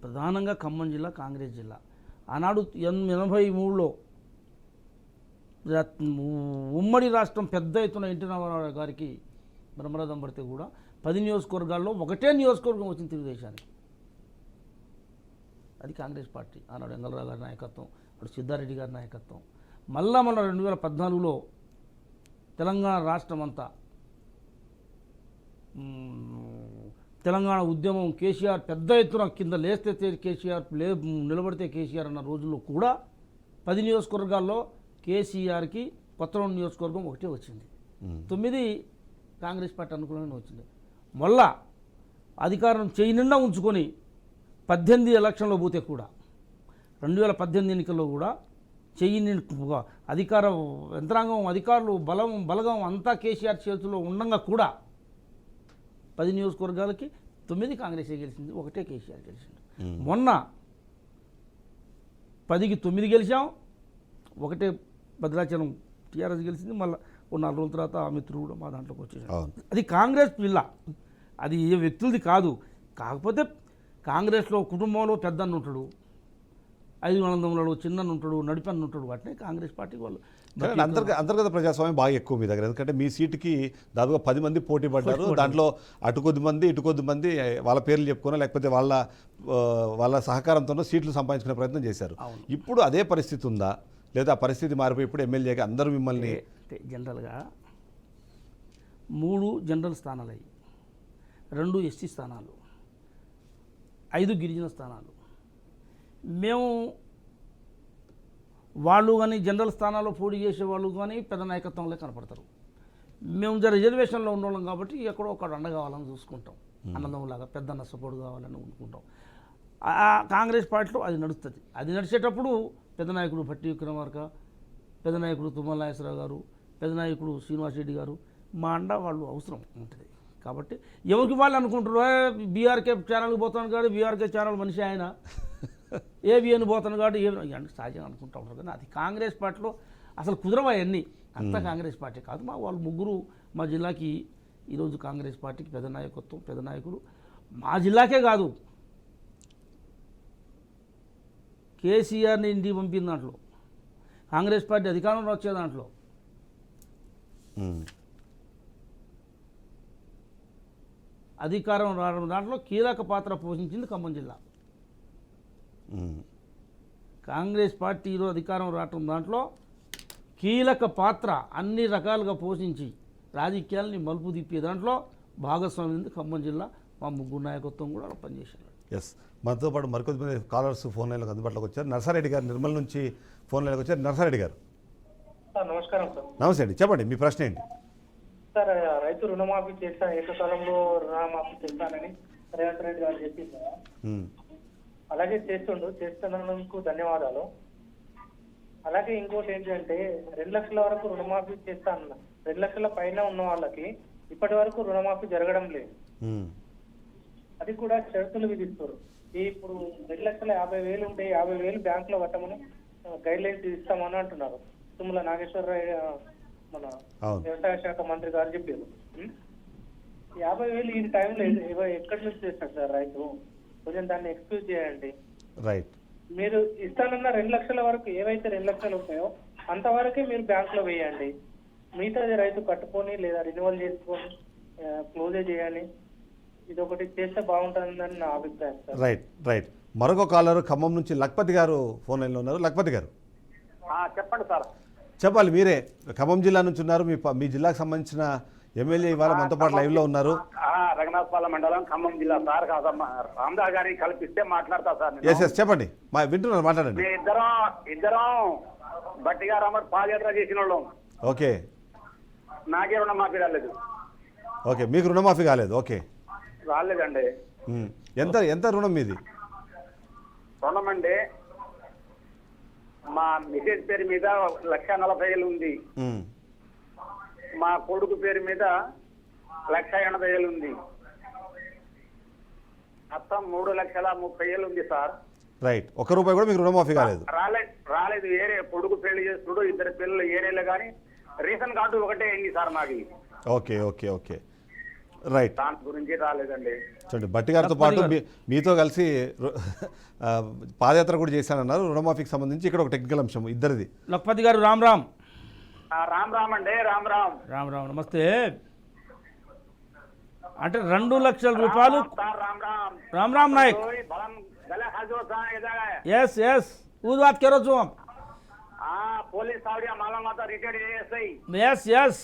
ప్రధానంగా ఖమ్మం జిల్లా కాంగ్రెస్ జిల్లా. ఆనాడు 83లో ఉమ్మడి రాష్ట్రం పెద్ద ఎత్తున ఎన్టీ రామారావు గారికి బ్రహ్మరథం పడితే కూడా 10 నియోజకవర్గాల్లో ఒకటే నియోజకవర్గం వచ్చింది తెలుగుదేశానికి. అది కాంగ్రెస్ పార్టీ. ఆనాడు వెంగళరావు గారి నాయకత్వం, అప్పుడు సిద్ధారెడ్డి గారి నాయకత్వం. మళ్ళా 2014లో తెలంగాణ రాష్ట్రం అంతా తెలంగాణ ఉద్యమం, కేసీఆర్ పెద్ద ఎత్తున కింద లేస్తే కేసీఆర్, నిలబడితే కేసీఆర్ అన్న రోజుల్లో కూడా 10 నియోజకవర్గాల్లో కేసీఆర్కి కొత్తగూడెం నియోజకవర్గం ఒకటే వచ్చింది. 9 కాంగ్రెస్ పార్టీ అనుకూలంగా వచ్చింది. మళ్ళా అధికారం చేయి నిండా ఉంచుకొని 18 ఎలక్షన్లో పోతే కూడా 2018 ఎన్నికల్లో కూడా అధికార యంత్రాంగం, అధికారులు, బలగం అంతా కేసీఆర్ చేతుల్లో ఉండగా కూడా 10 నియోజకవర్గాలకి 9 కాంగ్రెసే గెలిచింది, ఒకటే కేసీఆర్ గెలిచింది. మొన్న 10కి 9 గెలిచాం, ఒకటే భద్రాచలం టీఆర్ఎస్ గెలిచింది. మళ్ళీ 4 రోజుల తర్వాత ఆ మిత్రుడు కూడా మా దాంట్లోకి వచ్చేసాడు. అది కాంగ్రెస్ పిల్ల, అది ఏ వ్యక్తులది కాదు. కాకపోతే కాంగ్రెస్లో కుటుంబంలో పెద్దన్న ఉంటాడు, 5 అనందములలో చిన్న ఉంటాడు, నడిపన్న ఉంటాడు. వాటిని కాంగ్రెస్ పార్టీకి వాళ్ళు అంతర్గత ప్రజాస్వామ్యం బాగా ఎక్కువ మీ దగ్గర. ఎందుకంటే మీ సీటుకి దాదాపుగా 10 మంది పోటీ పడ్డారు. దాంట్లో అటు కొద్ది మంది ఇటు కొద్ది మంది వాళ్ళ పేర్లు చెప్పుకున్నా లేకపోతే వాళ్ళ సహకారంతోనో సీట్లు సంపాదించుకునే ప్రయత్నం చేశారు. ఇప్పుడు అదే పరిస్థితి ఉందా, లేదా ఆ పరిస్థితి మారిపోయి ఇప్పుడు ఎమ్మెల్యేగా అందరూ మిమ్మల్ని? జనరల్గా 3 జనరల్ స్థానాలు అయ్యి, 2 ఎస్టీ స్థానాలు, 5 గిరిజన స్థానాలు. మేము వాళ్ళు కానీ జనరల్ స్థానాల్లో పోటీ చేసే వాళ్ళు కానీ పెద్ద నాయకత్వంలో కనపడతారు. మేము రిజర్వేషన్లో ఉన్నోళ్ళం కాబట్టి ఎక్కడో ఒకడు అండ కావాలని చూసుకుంటాం, అన్నదమ్ములాగా పెద్దన్న సపోర్ట్ కావాలని అనుకుంటాం. కాంగ్రెస్ పార్టీలో అది నడుస్తుంది. అది నడిచేటప్పుడు పెద్ద నాయకుడు భట్టి విక్రమార్క, పెద్ద నాయకుడు తుమ్మల నాగేశ్వరరావు గారు, పెద్ద నాయకుడు శ్రీనివాస్ రెడ్డి గారు మా అండ వాళ్ళు అవసరం ఉంటుంది. కాబట్టి ఎవరికి వాళ్ళు అనుకుంటారు బీఆర్కే ఛానల్కి పోతాను కాబట్టి బీఆర్కే ఛానల్ మనిషి ఆయన, ఏబిఎన్ పోతాను కాబట్టి అంటే సహజంగా అనుకుంటూ ఉంటారు. కానీ అది కాంగ్రెస్ పార్టీలో అసలు కుదరవా అన్నీ. అంతా కాంగ్రెస్ పార్టీ కాదు. మా వాళ్ళు ముగ్గురు మా జిల్లాకి ఈరోజు కాంగ్రెస్ పార్టీకి పెద్ద నాయకత్వం, పెద్ద నాయకుడు మా జిల్లాకే కాదు, కేసీఆర్ని ఇంటికి పంపిన దాంట్లో, కాంగ్రెస్ పార్టీ అధికారంలో వచ్చే దాంట్లో అధికారం రావడం దాంట్లో కీలక పాత్ర పోషించింది ఖమ్మం జిల్లా. కాంగ్రెస్ పార్టీ ఈరోజు అధికారం రావడం దాంట్లో కీలక పాత్ర అన్ని రకాలుగా పోషించి రాజకీయాలని మలుపు తిప్పే దాంట్లో భాగస్వామ్యం ఖమ్మం జిల్లా. మా ముగ్గురు నాయకత్వం కూడా అలా పనిచేశారు. ఎస్, మనతో పాటు మరికొద్దిమంది కాలర్స్ ఫోన్ లైన్లోకి అందుబాటులోకి వచ్చారు. నర్సారెడ్డి గారు నిర్మల్ నుంచి ఫోన్ లైన్లోకి వచ్చారు. నర్సారెడ్డి గారు సార్ నమస్కారం సార్. నమస్తే అండి, చెప్పండి మీ ప్రశ్న ఏంటి? సార్ రైతు రుణమాఫీ చేస్తాను, ఏకకాలంలో రుణమాఫీ చేస్తానని రేవంత్ రెడ్డి గారు చెప్పింది కదా, అలాగే చేస్తున్నందుకు ధన్యవాదాలు. అలాగే ఇంకోటి ఏంటంటే 2 లక్షల వరకు రుణమాఫీ చేస్తానన్న 2 లక్షల పైన ఉన్న వాళ్ళకి ఇప్పటి వరకు రుణమాఫీ జరగడం లేదు. అది కూడా షరతులు విధిస్తారు. ఇప్పుడు 2,50,000 ఉంటే 50,000 బ్యాంక్ లో కట్టమని గైడ్ లైన్స్ ఇస్తామని అంటున్నారు. తుమ్మల నాగేశ్వరరావు మన వ్యవసాయ శాఖ మంత్రి గారు చెప్పారు. 50,000 ఈ టైంలో ఎక్కడి నుంచి చేస్తారు సార్ రైతు? కొంచెం దాన్ని ఎక్స్క్యూజ్ చేయండి. రైట్, మీరు ఇస్తానన్న 2 లక్షల వరకు ఏవైతే 2 లక్షలు ఉంటాయో అంతవరకే మీరు బ్యాంక్ లో వేయండి. మిగతాది రైతు కట్టుకొని లేదా రిన్యువల్ చేసుకొని క్లోజే చేయాలి. ఇది ఒకటి చేస్తే బాగుంటుందని నా అభిప్రాయం సార్. Right right. మరొక కాలర్ ఖమ్మం నుంచి లక్పతి గారు ఫోన్ లైన్లో ఉన్నారు. లక్పతి గారు చెప్పండి సార్. చెప్పాలి, మీరే ఖమ్మం జిల్లా నుంచి ఉన్నారు. మీ జిల్లాకు సంబంధించిన ఎమ్మెల్యే ఇవాళ మనతో పాటు లైవ్లో ఉన్నారు. రఘునాథపాలెం మండలం ఖమ్మం జిల్లా సార్. రామదాస్ గారిని కల్పిస్తే మాట్లాడతా సార్. ఎస్ ఎస్, చెప్పండి, వింటున్నారు, మాట్లాడండి. ఇద్దరం బట్టి గారు అమర్ పాదయాత్ర చేసిన వాళ్ళం. ఓకే నాకే రుణమాఫీ రాలేదు. ఓకే, మీకు రుణమాఫీ కాలేదు. ఓకే, రాలేదండి. ఎంత ఎంత రుణం మీది? రుణం అండి మా మిసెస్ పేరు మీద 1,40,000 ఉంది. మా కొడుకు పేరు మీద 1,80,000 ఉంది. మొత్తం 3,30,000 ఉంది సార్. రైట్, ఒక్క రూపాయి కూడా మీకు రుణమాఫీ కాలేదు? రాలేదు. ఏరే కొడుకు పెళ్లి చేస్తుడు, 2 పిల్లలు ఏరేలే కానీ రేషన్ కార్డు ఒకటే అయింది సార్ మాది. Okay okay okay, right. దాని గురించి రాలేదండి. చూడండి, బట్టి గారితో పాటు మీతో కలిసి పాదయాత్ర కూడా చేశానన్నారు రుణమాఫీకి సంబంధించి. ఇక్కడ ఒక టెక్నికల్ అంశం ఇద్దరిది. లక్పతి గారు రామ్ రామ్. రామ్ రామ్ అండి. రామ్ రామ్. రామ్ రామ్, నమస్తే. అంటే 2 లక్షల రూపాయలు. राम राम नायक. यस यस वो बात करो जो हम. पुलिस रिटायर्ड यस यस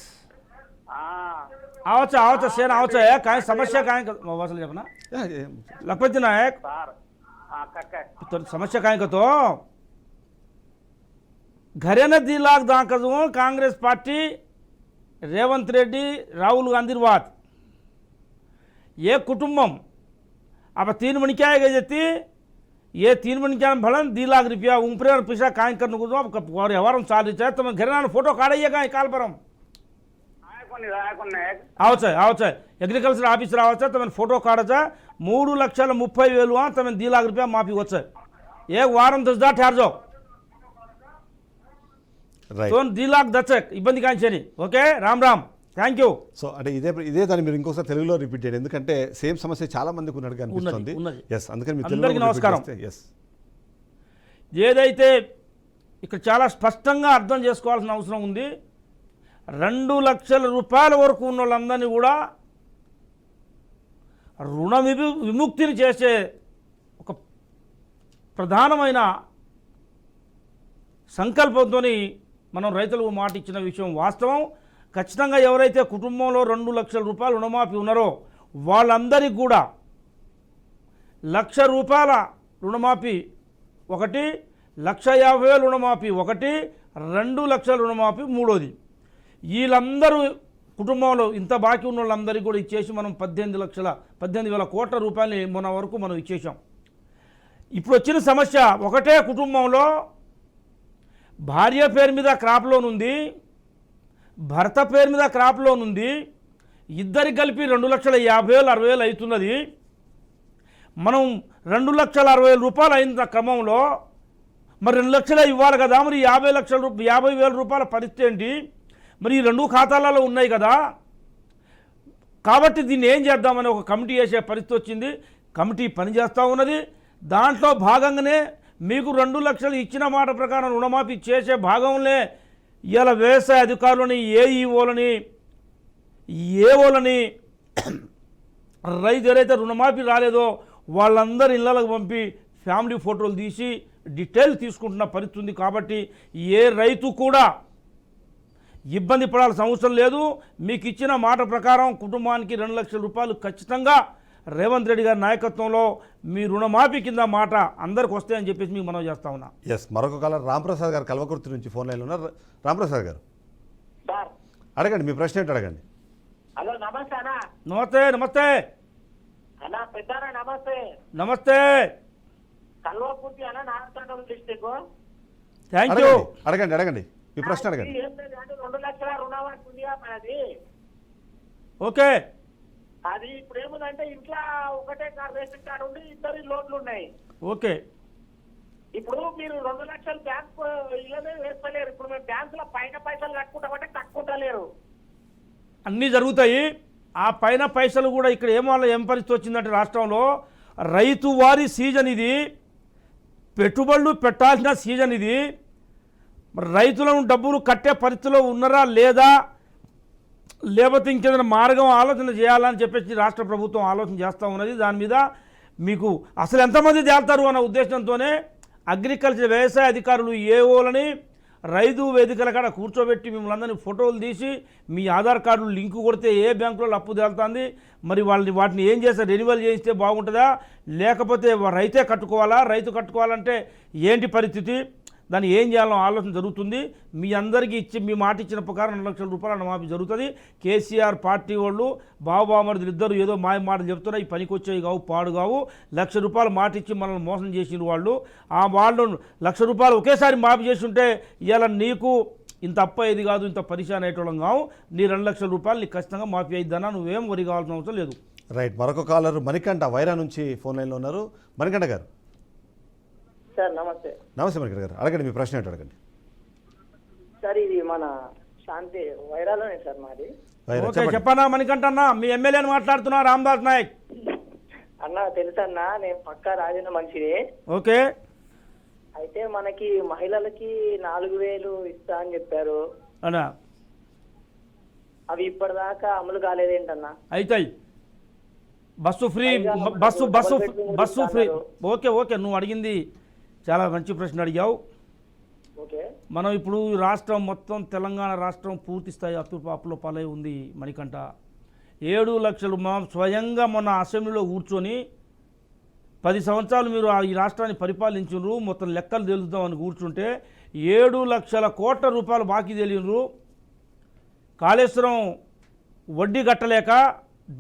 आवचा आवचा सेना आवचा है काय समस्या काय वाचलं जपना लखपती नायक तो समस्या काय का तो घरेने 2 लाख दाखवू कांग्रेस पार्टी रेवंत रेड्डी राहुल गांधी बात ये कुटुंबम अब 3 मणि क्या है जती ये 3 मणि क्या भलन 2 लाख रुपया ऊपरे और पैसा काय करने को और व्यवहार चालू है तो घर फोटो काढ़िएगा काल पर हम आवचा एग्रीकल्चर आफीसर आवचा तमें फोटो काढ़ा 3,30,000 तमें 2 लाख रुपया माफी वा एक वारम 10 दाट ठहर जाओ तो 2 लाख दचक इब्बंदी कांचनी okay Ram Ram thank you. So అంటే ఇదే దాన్ని మీరు ఇంకొకసారి తెలుగులో రిపీట్ చేయండి, ఎందుకంటే సేమ్ సమస్య చాలా మందికి ఉన్నట్టుగా అనిపిస్తుంది. ఎస్, అందుకని మీరు తెలుగులో నమస్కారం. ఎస్, ఏదైతే ఇక్కడ చాలా స్పష్టంగా అర్థం చేసుకోవాల్సిన అవసరం ఉంది. 2 లక్షల రూపాయల వరకు ఉన్న వాళ్ళందరినీ కూడా రుణ విముక్తిని చేసే ఒక ప్రధానమైన సంకల్పంతో మనం రైతులకు మాట ఇచ్చిన విషయం వాస్తవం. ఖచ్చితంగా ఎవరైతే కుటుంబంలో 2 లక్షల రూపాయలు రుణమాఫీ ఉన్నారో వాళ్ళందరికీ కూడా 1,00,000 రూపాయల రుణమాఫీ ఒకటి, 1,50,000 రుణమాఫీ ఒకటి, 2 లక్షల రుణమాఫీ మూడోది. వీళ్ళందరూ కుటుంబంలో ఇంత బాకీ ఉన్న వాళ్ళందరికీ కూడా ఇచ్చేసి మనం 18,000 కోట్ల రూపాయలు మొన్న వరకు మనం ఇచ్చేసాం. ఇప్పుడు వచ్చిన సమస్య, ఒకటే కుటుంబంలో భార్య పేరు మీద క్రాప్ లోన్ ఉంది, భర్త పేరు మీద క్రాప్ లోన్ ఉంది, ఇద్దరికి కలిపి 2,50,000 60,000 అవుతున్నది. మనం 2,60,000 రూపాయలు అయిన క్రమంలో మరి 2 లక్షలే ఇవ్వాలి కదా, మరి 50,000 రూపాయల పరిస్థితి ఏంటి? మరి ఈ 2 ఖాతాలలో ఉన్నాయి కదా. కాబట్టి దీన్ని ఏం చేద్దామని ఒక కమిటీ వేసే పరిస్థితి వచ్చింది. కమిటీ పనిచేస్తూ ఉన్నది. దాంట్లో భాగంగానే మీకు 2 లక్షలు ఇచ్చిన మాట ప్రకారం రుణమాఫీ చేసే భాగంలో ఇవాళ వ్యవసాయ అధికారులని, ఏఈఓలని, ఏఓలని, రైతు ఎవరైతే రుణమాఫీ రాలేదో వాళ్ళందరూ ఇళ్ళకు పంపి ఫ్యామిలీ ఫోటోలు తీసి డీటెయిల్ తీసుకుంటున్న పరిస్థితి ఉంది. కాబట్టి ఏ రైతు కూడా ఇబ్బంది పడాల్సిన అవసరం లేదు. మీకు ఇచ్చిన మాట ప్రకారం కుటుంబానికి 2 లక్షల రూపాయలు ఖచ్చితంగా రేవంత్ రెడ్డి గారి నాయకత్వంలో మీ రుణమాఫీ కింద మాట అందరికి వస్తాయని చెప్పేసి మీకు మనం చేస్తా ఉన్నా. ఎస్, మరొక కాలర్ రాంప్రసాద్ గారు కల్వకుర్తి నుంచి ఫోన్ లైన్లో ఉన్నారు. రాంప్రసాద్ గారు సార్ అడగండి, మీ ప్రశ్న ఏంటి అడగండి. హలో నమస్తే అన్న. నమస్తే. నమస్తే అన్న పెద్దారా నమస్తే. నమస్తే. కల్వకుర్తి అన్న నారాయణగూడ డిస్ట్రిక్ట్. Thank you. అడగండి అడగండి మీ ప్రశ్న అడగండి. ఏం లేదు అంటే 2 లక్షల రుణమాఫీ ఉంది అది. ఓకే. అది ఇప్పుడు ఏముందంటే ఇంట్లో ఒకటే రేషన్ కార్డు ఉండి 2 లోన్లు ఉన్నాయి. ఓకే. ఇప్పుడు మీరు 2 లక్షలు బ్యాంక్ ఇళ్ళనే వేసుకోలేరు. ఇప్పుడు మేము బ్యాంకులో పైన పైసలు కట్టుకుంటామంటే కట్టుకుంటలేరు. అన్నీ జరుగుతాయి. ఆ పైన పైసలు కూడా ఇక్కడ ఏం పరిస్థితి వచ్చిందంటే రాష్ట్రంలో రైతు వారి సీజన్ ఇది, పెట్టుబడులు పెట్టాల్సిన సీజన్ ఇది. మరి రైతులను డబ్బులు కట్టే పరిస్థితిలో ఉన్నారా లేదా, లేకపోతే ఇంకేదైనా మార్గం ఆలోచన చేయాలని చెప్పేసి రాష్ట్ర ప్రభుత్వం ఆలోచన చేస్తూ ఉన్నది. దాని మీద మీకు అసలు ఎంతమంది తేల్తారు అన్న ఉద్దేశంతోనే అగ్రికల్చర్ వ్యవసాయ అధికారులు ఏఓలని రైతు వేదికల కాడ కూర్చోబెట్టి మిమ్మల్ని అందరినీ ఫోటోలు తీసి మీ ఆధార్ కార్డులు లింకు కొడితే ఏ బ్యాంకులో అప్పు తేలుతుంది, మరి వాటిని ఏం చేస్తే రెన్యువల్ చేయిస్తే బాగుంటుందా, లేకపోతే రైతే కట్టుకోవాలా, రైతు కట్టుకోవాలంటే ఏంటి పరిస్థితి, దాన్ని ఏం చేయాలో ఆలోచన జరుగుతుంది. మీ అందరికీ మీ మాట ఇచ్చిన ప్రకారం 2 లక్షల రూపాయల రుణమాఫీ జరుగుతుంది. కేసీఆర్ పార్టీ వాళ్ళు బావబామరుదులు ఇద్దరు ఏదో మాయ మాటలు చెప్తున్నారు, ఈ పనికి వచ్చేవి కావు, పాడు కావు. 1,00,000 రూపాయలు మాట ఇచ్చి మనల్ని మోసం చేసిన వాళ్ళు, ఆ వాళ్ళు 1,00,000 రూపాయలు ఒకేసారి మాఫీ చేసి ఉంటే ఇవాళ నీకు ఇంత అప్ప అయ్యేది కాదు, ఇంత పరిశాన్ అయ్యేటోళ్ళం కావు. నీ 2 లక్షల రూపాయలు నీకు ఖచ్చితంగా మాఫీ అయిద్దన్నా, నువ్వేం వరి కావాల్సిన అవసరం లేదు. రైట్, మరొక కాలర్ మణికంఠ వైరా నుంచి ఫోన్ లైన్లో ఉన్నారు. మణికంఠ గారు. సార్ నమస్తే. నమస్తే మణికంఠ గారు, అడగండి మీ ప్రశ్న ఏంటి అడగండి. సార్ ఇది మన శాంతి వైరాలోనే సార్ మాది. వైరా, ఓకే, చెప్పండి. చెప్పన్నా మణికంఠ అన్న, మీ ఎమ్మెల్యేని మాట్లాడుతున్నా రామదాస్ నాయక్. అన్న తెలుసన్నా, నేను పక్కా రాజన్న మనిషిని. ఓకే. అయితే మనకి మహిళలకి 4,000 ఇస్తా అని చెప్పారు అన్నా, అవి ఇప్పటిదాకా అమలు కాలేదేంటన్నా? అవుతాయి. Bus free, bus free. Okay okay, నువ్వు అడిగింది చాలా మంచి ప్రశ్న అడిగావు. ఓకే. మనం ఇప్పుడు రాష్ట్రం మొత్తం తెలంగాణ రాష్ట్రం పూర్తి స్థాయి అప్పుల పాలై ఉంది మణికంఠ. 7 లక్షలు స్వయంగా మొన్న అసెంబ్లీలో కూర్చొని 10 సంవత్సరాలు మీరు ఈ రాష్ట్రాన్ని పరిపాలించున్నారు, మొత్తం లెక్కలు తెలుద్దామని కూర్చుంటే 7 లక్షల కోట్ల రూపాయలు బాకీ తెలియరు. కాళేశ్వరం వడ్డీ కట్టలేక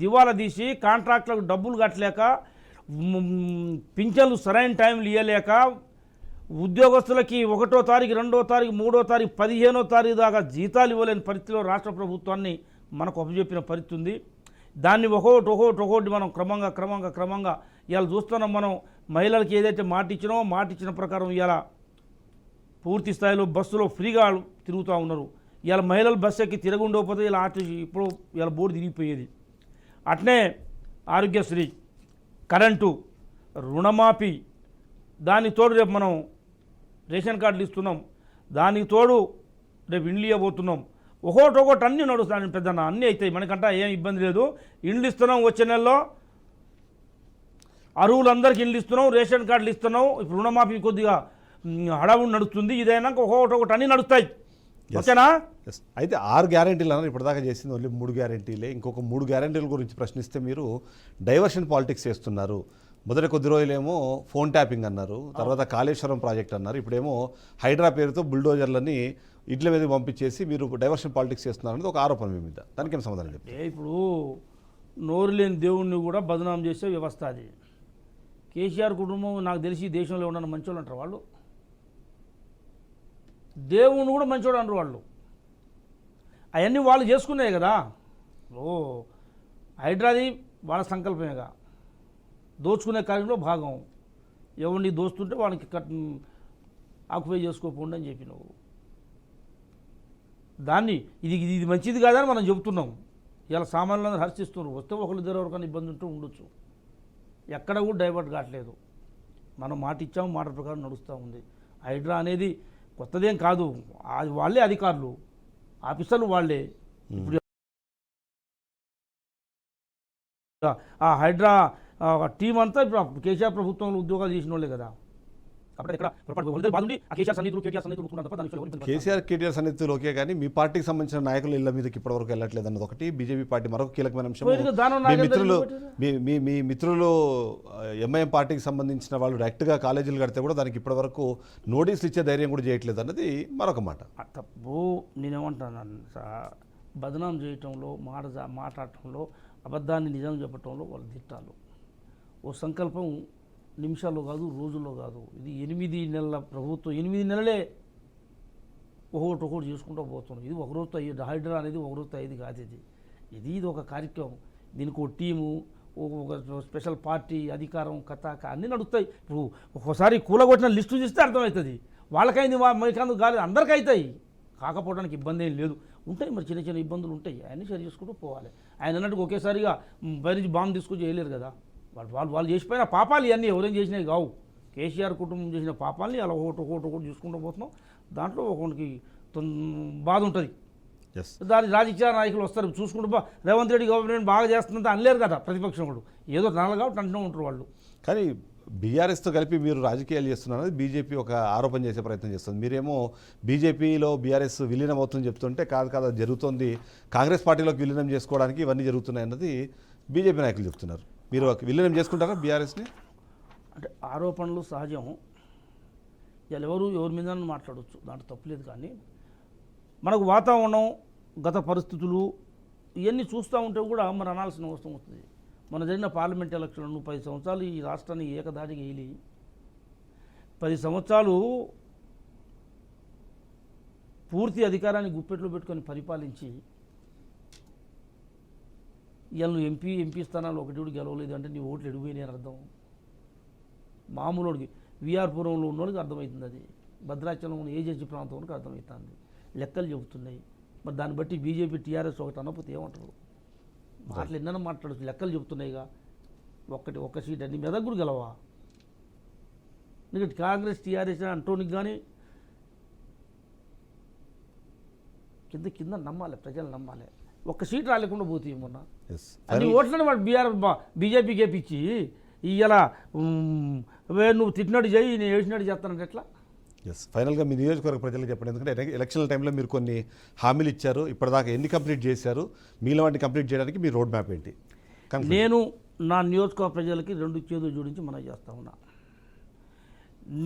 దివాలా తీసి కాంట్రాక్టులకు డబ్బులు కట్టలేక, పింఛన్లు సరైన టైంలు ఇవ్వలేక, ఉద్యోగస్తులకి 1వ తారీఖు 2వ తారీఖు 3వ తారీఖు 15వ తారీఖు దాకా జీతాలు ఇవ్వలేని పరిస్థితిలో రాష్ట్ర ప్రభుత్వాన్ని మనకు అప్పచెప్పిన పరిస్థితి ఉంది. దాన్ని ఒకటి మనం క్రమంగా ఇవాళ చూస్తున్నాం. మనం మహిళలకు ఏదైతే మాట ఇచ్చిన ప్రకారం ఇవాళ పూర్తి స్థాయిలో బస్సులో ఫ్రీగా తిరుగుతూ ఉన్నారు. ఇవాళ మహిళలు బస్సు ఎక్కి తిరగండకపోతే ఇలా ఇప్పుడు ఇవాళ బోర్డు తిరిగిపోయేది. అట్నే ఆరోగ్యశ్రీ, కరెంటు, రుణమాఫీ, దానికి తోడు రేపు మనం రేషన్ కార్డులు ఇస్తున్నాం, దానికి తోడు రేపు ఇండ్లు ఇవ్వబోతున్నాం. ఒకటి అన్నీ నడుస్తాను పెద్దన్న, అన్నీ అవుతాయి, మనకంటా ఏం ఇబ్బంది లేదు. ఇండ్లు ఇస్తున్నాం, వచ్చే నెలలో అర్హులందరికీ ఇండ్లు ఇస్తున్నాం, రేషన్ కార్డులు ఇస్తున్నాం. ఇప్పుడు రుణమాఫీ కొద్దిగా హడావుడి నడుస్తుంది, ఇదైనాక ఒకటి అన్నీ నడుస్తాయి. ఓకేనా? అయితే 6 గ్యారెంటీలు అన్నారు, ఇప్పటిదాకా చేసింది ఓన్లీ 3 గ్యారెంటీలే. ఇంకొక 3 గ్యారెంటీల గురించి ప్రశ్నిస్తే మీరు డైవర్షన్ పాలిటిక్స్ చేస్తున్నారు, మొదటి కొద్ది రోజులేమో ఫోన్ ట్యాపింగ్ అన్నారు, తర్వాత కాళేశ్వరం ప్రాజెక్ట్ అన్నారు, ఇప్పుడేమో హైడ్రా పేరుతో బుల్డోజర్లని ఇడ్ల మీద పంపించేసి మీరు డైవర్షన్ పాలిటిక్స్ చేస్తున్నారనేది ఒక ఆరోపణ మీ మీద. దానికి ఏం సమాధానం చెప్తారు? ఇప్పుడు నోరు లేని దేవుణ్ణి కూడా బదనాం చేసే వ్యవస్థ అది. కేసీఆర్ కుటుంబం నాకు తెలిసి దేశంలో ఉన్న మంచోళ్ళు అంటారు వాళ్ళు. దేవుణ్ణి కూడా మంచోడు అంటారు వాళ్ళు. అవన్నీ వాళ్ళు చేసుకున్నాయి కదా. హైడ్రాది వాళ్ళ సంకల్పమేగా, దోచుకునే కార్యంలో భాగం. ఎవరిని దోస్తుంటే వాళ్ళకి ఆక్యుపై చేసుకోకుండా అని చెప్పి నువ్వు దాన్ని ఇది మంచిది కాదని మనం చెబుతున్నాం. ఇలా సామాన్యులందరూ హర్షిస్తున్నారు. వస్తే ఒకళ్ళు ఇద్దరు ఎవరికైనా ఇబ్బంది ఉంటూ ఉండొచ్చు. ఎక్కడ కూడా డైవర్ట్ కావట్లేదు. మనం మాట ఇచ్చాము, మాట ప్రకారం నడుస్తూ ఉంది. హైడ్రా అనేది కొత్తదేం కాదు, అది వాళ్ళే అధికారులు, ఆఫీసర్లు వాళ్ళే. ఇప్పుడు ఆ హైడ్రా టీం అంతా ఇప్పుడు కేసీఆర్ ప్రభుత్వంలో ఉద్యోగాలు చేసిన వాళ్ళే కదా. కేసీఆర్ కేటీఆర్ సన్నిహితులు ఓకే, కానీ మీ పార్టీకి సంబంధించిన నాయకులు ఇళ్ల మీదకి ఇప్పటివరకు వెళ్ళట్లేదు అన్నది ఒకటి. బీజేపీ పార్టీ మరొక కీలకమైన అంశం. మీ మిత్రులు ఎంఐఎం పార్టీకి సంబంధించిన వాళ్ళు డైరెక్ట్గా కాలేజీలు కడితే కూడా దానికి ఇప్పటివరకు నోటీసులు ఇచ్చే ధైర్యం కూడా చేయట్లేదు అన్నది మరొక మాట. తప్పు. నేనేమంటాను, బదనాం చేయటంలో, మాట్లాడటంలో, అబద్ధాన్ని నిజం చెప్పటంలో వాళ్ళు తిట్టాలు. ఓ సంకల్పం నిమిషాల్లో కాదు, రోజుల్లో కాదు. ఇది 8 నెలల ప్రభుత్వం, 8 నెలలే ఒకటి చేసుకుంటూ పోతున్నాం. ఇది ఒక రోజుతో అయ్యేది. హైడ్రా అనేది ఒక రోజుతో అయ్యేది కాదు. ఇది ఒక కార్యక్రమం. దీనికి ఒక టీము, ఒక స్పెషల్ పార్టీ, అధికారం, కథ అన్నీ నడుస్తాయి. ఇప్పుడు ఒక్కోసారి కూలగొట్టిన లిస్టు చూస్తే అర్థమవుతుంది. వాళ్ళకైంది, మనకందుకు కాలేదు, అందరికీ అవుతాయి. కాకపోవడానికి ఇబ్బంది ఏం లేదు. ఉంటాయి మరి చిన్న చిన్న ఇబ్బందులు ఉంటాయి, అవన్నీ సరి చేసుకుంటూ పోవాలి. ఆయన అన్నట్టుగా ఒకేసారిగా బయట బాంబు తీసుకొచ్చి వేయలేరు కదా. వాళ్ళు చేసిపోయిన పాపాలు ఇవన్నీ ఎవరేం చేసినాయి కావు. కేసీఆర్ కుటుంబం చేసిన పాపాలని అలా ఒకటి చూసుకుంటూ పోతున్నాం. దాంట్లో ఒకరికి బాధ ఉంటుంది. దాని రాజకీయ నాయకులు వస్తారు చూసుకుంటూ రేవంత్ రెడ్డి గవర్నమెంట్ బాగా చేస్తుందంటే అనలేరు కదా ప్రతిపక్షం కూడా. ఏదో నల్లగా అంటూ ఉంటారు వాళ్ళు. కానీ బీఆర్ఎస్తో కలిపి మీరు రాజకీయాలు చేస్తున్నారని బీజేపీ ఒక ఆరోపణ చేసే ప్రయత్నం చేస్తుంది. మీరేమో బీజేపీలో బీఆర్ఎస్ విలీనం అవుతుందని చెప్తుంటే కాదు అది జరుగుతుంది, కాంగ్రెస్ పార్టీలోకి విలీనం చేసుకోవడానికి ఇవన్నీ జరుగుతున్నాయి అన్నది బీజేపీ నాయకులు చెప్తున్నారు. మీరు విలీనం చేసుకుంటారా బీఆర్ఎస్ని? అంటే ఆరోపణలు సహజం. ఎవరి మీద మాట్లాడవచ్చు, దాంట్లో తప్పులేదు. కానీ మనకు వాతావరణం, గత పరిస్థితులు ఇవన్నీ చూస్తూ ఉంటే కూడా మనం అనాల్సిన అవసరం వస్తుంది. మన జరిగిన పార్లమెంట్ ఎలక్షన్లను 10 సంవత్సరాలు ఈ రాష్ట్రాన్ని ఏకదాటిగా వేలి 10 సంవత్సరాలు పూర్తి అధికారాన్ని గుప్పెట్లో పెట్టుకొని పరిపాలించి ఇవాళ ఎంపీ స్థానాలు ఒకటి గెలవలేదు అంటే నీ ఓట్లు ఎడిపోయినాయి అని అర్థం. మామూలుడికి విఆర్పురంలో ఉన్నోడికి అర్థమవుతుంది. అది భద్రాచలం ఏజెన్సీ ప్రాంతంలోకి అర్థమవుతుంది. లెక్కలు చెబుతున్నాయి. మరి దాన్ని బట్టి బీజేపీ టీఆర్ఎస్ ఒకటి అన్నపోతే ఏమంటారు? మాటలు ఎన్నైనా మాట్లాడచ్చు, లెక్కలు చెబుతున్నాయిగా. ఒక్క సీట్ అన్ని మెదక్ కూడా గెలవా? ఎందుకంటే కాంగ్రెస్ టీఆర్ఎస్ అంటోనికి కానీ కింద నమ్మాలి, ప్రజలు నమ్మాలి. ఒక్క సీట్ రాలేకుండా పోతే మొన్న అన్ని ఓట్లను వాడు బీజేపీ గెలిపించి ఇలా నువ్వు తిట్టినట్టు చేయి, నేను ఏడ్చినట్టు చేస్తానంటే ఎట్లా? ఫైనల్గా మీ నియోజకవర్గ ప్రజలకు చెప్పండి. ఎందుకంటే ఎలక్షన్ల టైంలో మీరు కొన్ని హామీలు ఇచ్చారు, ఇప్పటిదాకా ఎన్ని కంప్లీట్ చేశారు, మీలో వాటిని కంప్లీట్ చేయడానికి మీ రోడ్ మ్యాప్ ఏంటి? నేను నా నియోజకవర్గ ప్రజలకి 2 చేతులు జోడించి మనం చేస్తా ఉన్నా.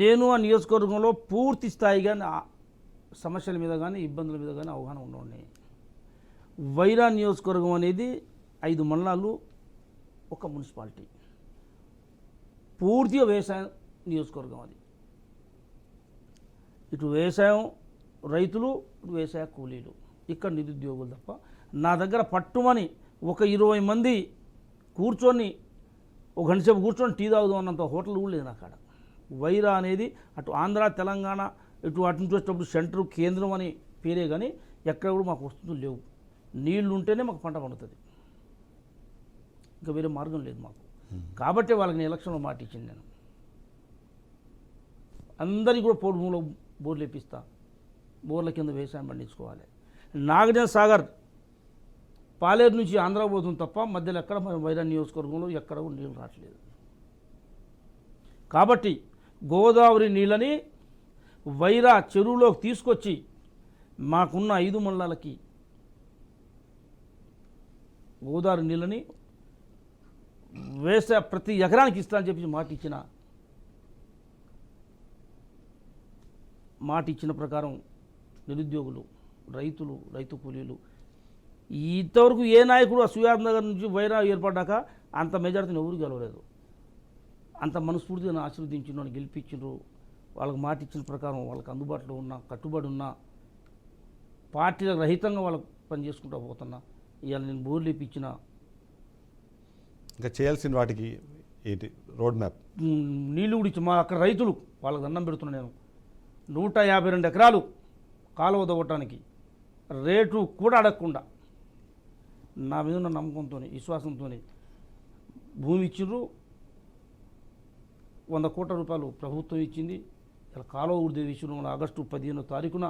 నేను ఆ నియోజకవర్గంలో పూర్తి స్థాయిగా సమస్యల మీద కానీ ఇబ్బందుల మీద కానీ అవగాహన ఉండవు. వైరా నియోజకవర్గం అనేది 5 మండలాలు, ఒక మున్సిపాలిటీ, పూర్తిగా వ్యవసాయ నియోజకవర్గం. అది ఇటు వ్యవసాయం రైతులు, ఇటు వ్యవసాయ కూలీలు, ఇక్కడ నిరుద్యోగులు తప్ప. నా దగ్గర పట్టుమని ఒక 20 మంది కూర్చొని ఒక గంట సేపు కూర్చొని టీ తాగుదాం అన్నంత హోటల్ కూడా లేదు నా కాడ. వైరా అనేది అటు ఆంధ్ర, తెలంగాణ, ఇటు అటు నుంచి వచ్చేటప్పుడు సెంటర్, కేంద్రం అని పేరే కానీ ఎక్కడ కూడా మాకు వస్తువులు లేవు. నీళ్లు ఉంటేనే మాకు పంట పండుతుంది, ఇంకా వేరే మార్గం లేదు మాకు. కాబట్టి వాళ్ళకి నేను ఎలక్షన్లో మాట ఇచ్చింది. నేను అందరికీ కూడా భూమిలో బోర్లు వేపిస్తా, బోర్ల కింద వ్యవసాయం పండించుకోవాలి. నాగార్జున సాగర్ పాలేరు నుంచి ఆంధ్ర పోతుంది తప్ప మధ్యలో ఎక్కడ వైరా నియోజకవర్గంలో ఎక్కడ కూడా నీళ్ళు రావట్లేదు. కాబట్టి గోదావరి నీళ్ళని వైరా చెరువులోకి తీసుకొచ్చి మాకున్న 5 మండలాలకి గోదావరి నీళ్ళని వేసే ప్రతి ఎకరానికి ఇస్తా అని చెప్పి మాట ఇచ్చిన ప్రకారం నిరుద్యోగులు, రైతులు, రైతు కూలీలు ఇంతవరకు ఏ నాయకుడు సుయాద్ నగర్ నుంచి వైరా ఏర్పడ్డాక అంత మెజారిటీని ఎవరు గెలవలేదు. అంత మనస్ఫూర్తిగా ఆశీర్వదించిన గెలిపించారు. వాళ్ళకి మాట ఇచ్చిన ప్రకారం వాళ్ళకి అందుబాటులో ఉన్న కట్టుబడి ఉన్న పార్టీల రహితంగా వాళ్ళకి పని చేసుకుంటూ పోతున్నా. ఇవాళ నేను బోర్లు ఇప్పించిన ఇంకా చేయాల్సిన వాటికి ఏంటి రోడ్ మ్యాప్? నీళ్ళు కూడా ఇచ్చి మా అక్కడ రైతులు వాళ్ళకి దండం పెడుతున్నా. నేను 152 ఎకరాలు కాలువ తవ్వటానికి రేటు కూడా అడగకుండా నా మీద ఉన్న నమ్మకంతో, విశ్వాసంతో భూమి ఇచ్చిండ్రు. 100 కోట్ల రూపాయలు ప్రభుత్వం ఇచ్చింది. ఇలా కాలువ కూడా ఇచ్చిన ఆగస్టు 15వ తారీఖున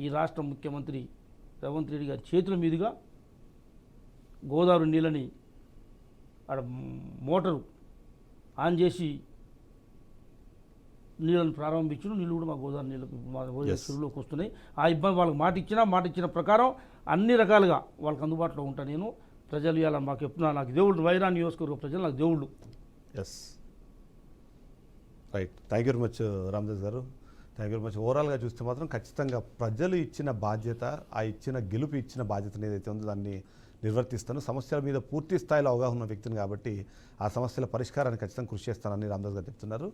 ఈ రాష్ట్ర ముఖ్యమంత్రి రేవంత్ రెడ్డి గారి చేతుల మీదుగా గోదావరి నీళ్ళని ఆడ మోటారు ఆన్ చేసి నీళ్ళని ప్రారంభించడం. నీళ్ళు కూడా మా గోదావరి నీళ్ళు మా చెరువులోకి వస్తున్నాయి. ఆ ఇబ్బంది వాళ్ళకి మాట ఇచ్చిన ప్రకారం అన్ని రకాలుగా వాళ్ళకి అందుబాటులో ఉంటాను నేను. ప్రజలు ఇవాళ మాకు ఎప్పుడు నాకు దేవుళ్ళు, వైరా నియోజకవర్గ ప్రజలు నాకు దేవుళ్ళు. Yes, right. Thank you very much Ramdas garu. Thank you very much. ఓవరాల్గా చూస్తే మాత్రం ఖచ్చితంగా ప్రజలు ఇచ్చిన బాధ్యత, ఆ ఇచ్చిన గెలుపు ఇచ్చిన బాధ్యత ఏదైతే ఉందో దాన్ని నిర్వర్తిస్తాను. సమస్యల మీద పూర్తి స్థాయిలో అవగాహన ఉన్న వ్యక్తిని కాబట్టి ఆ సమస్యల పరిష్కారాన్ని ఖచ్చితంగా కృషి చేస్తానని రామదాస్ గారు చెప్తున్నారు.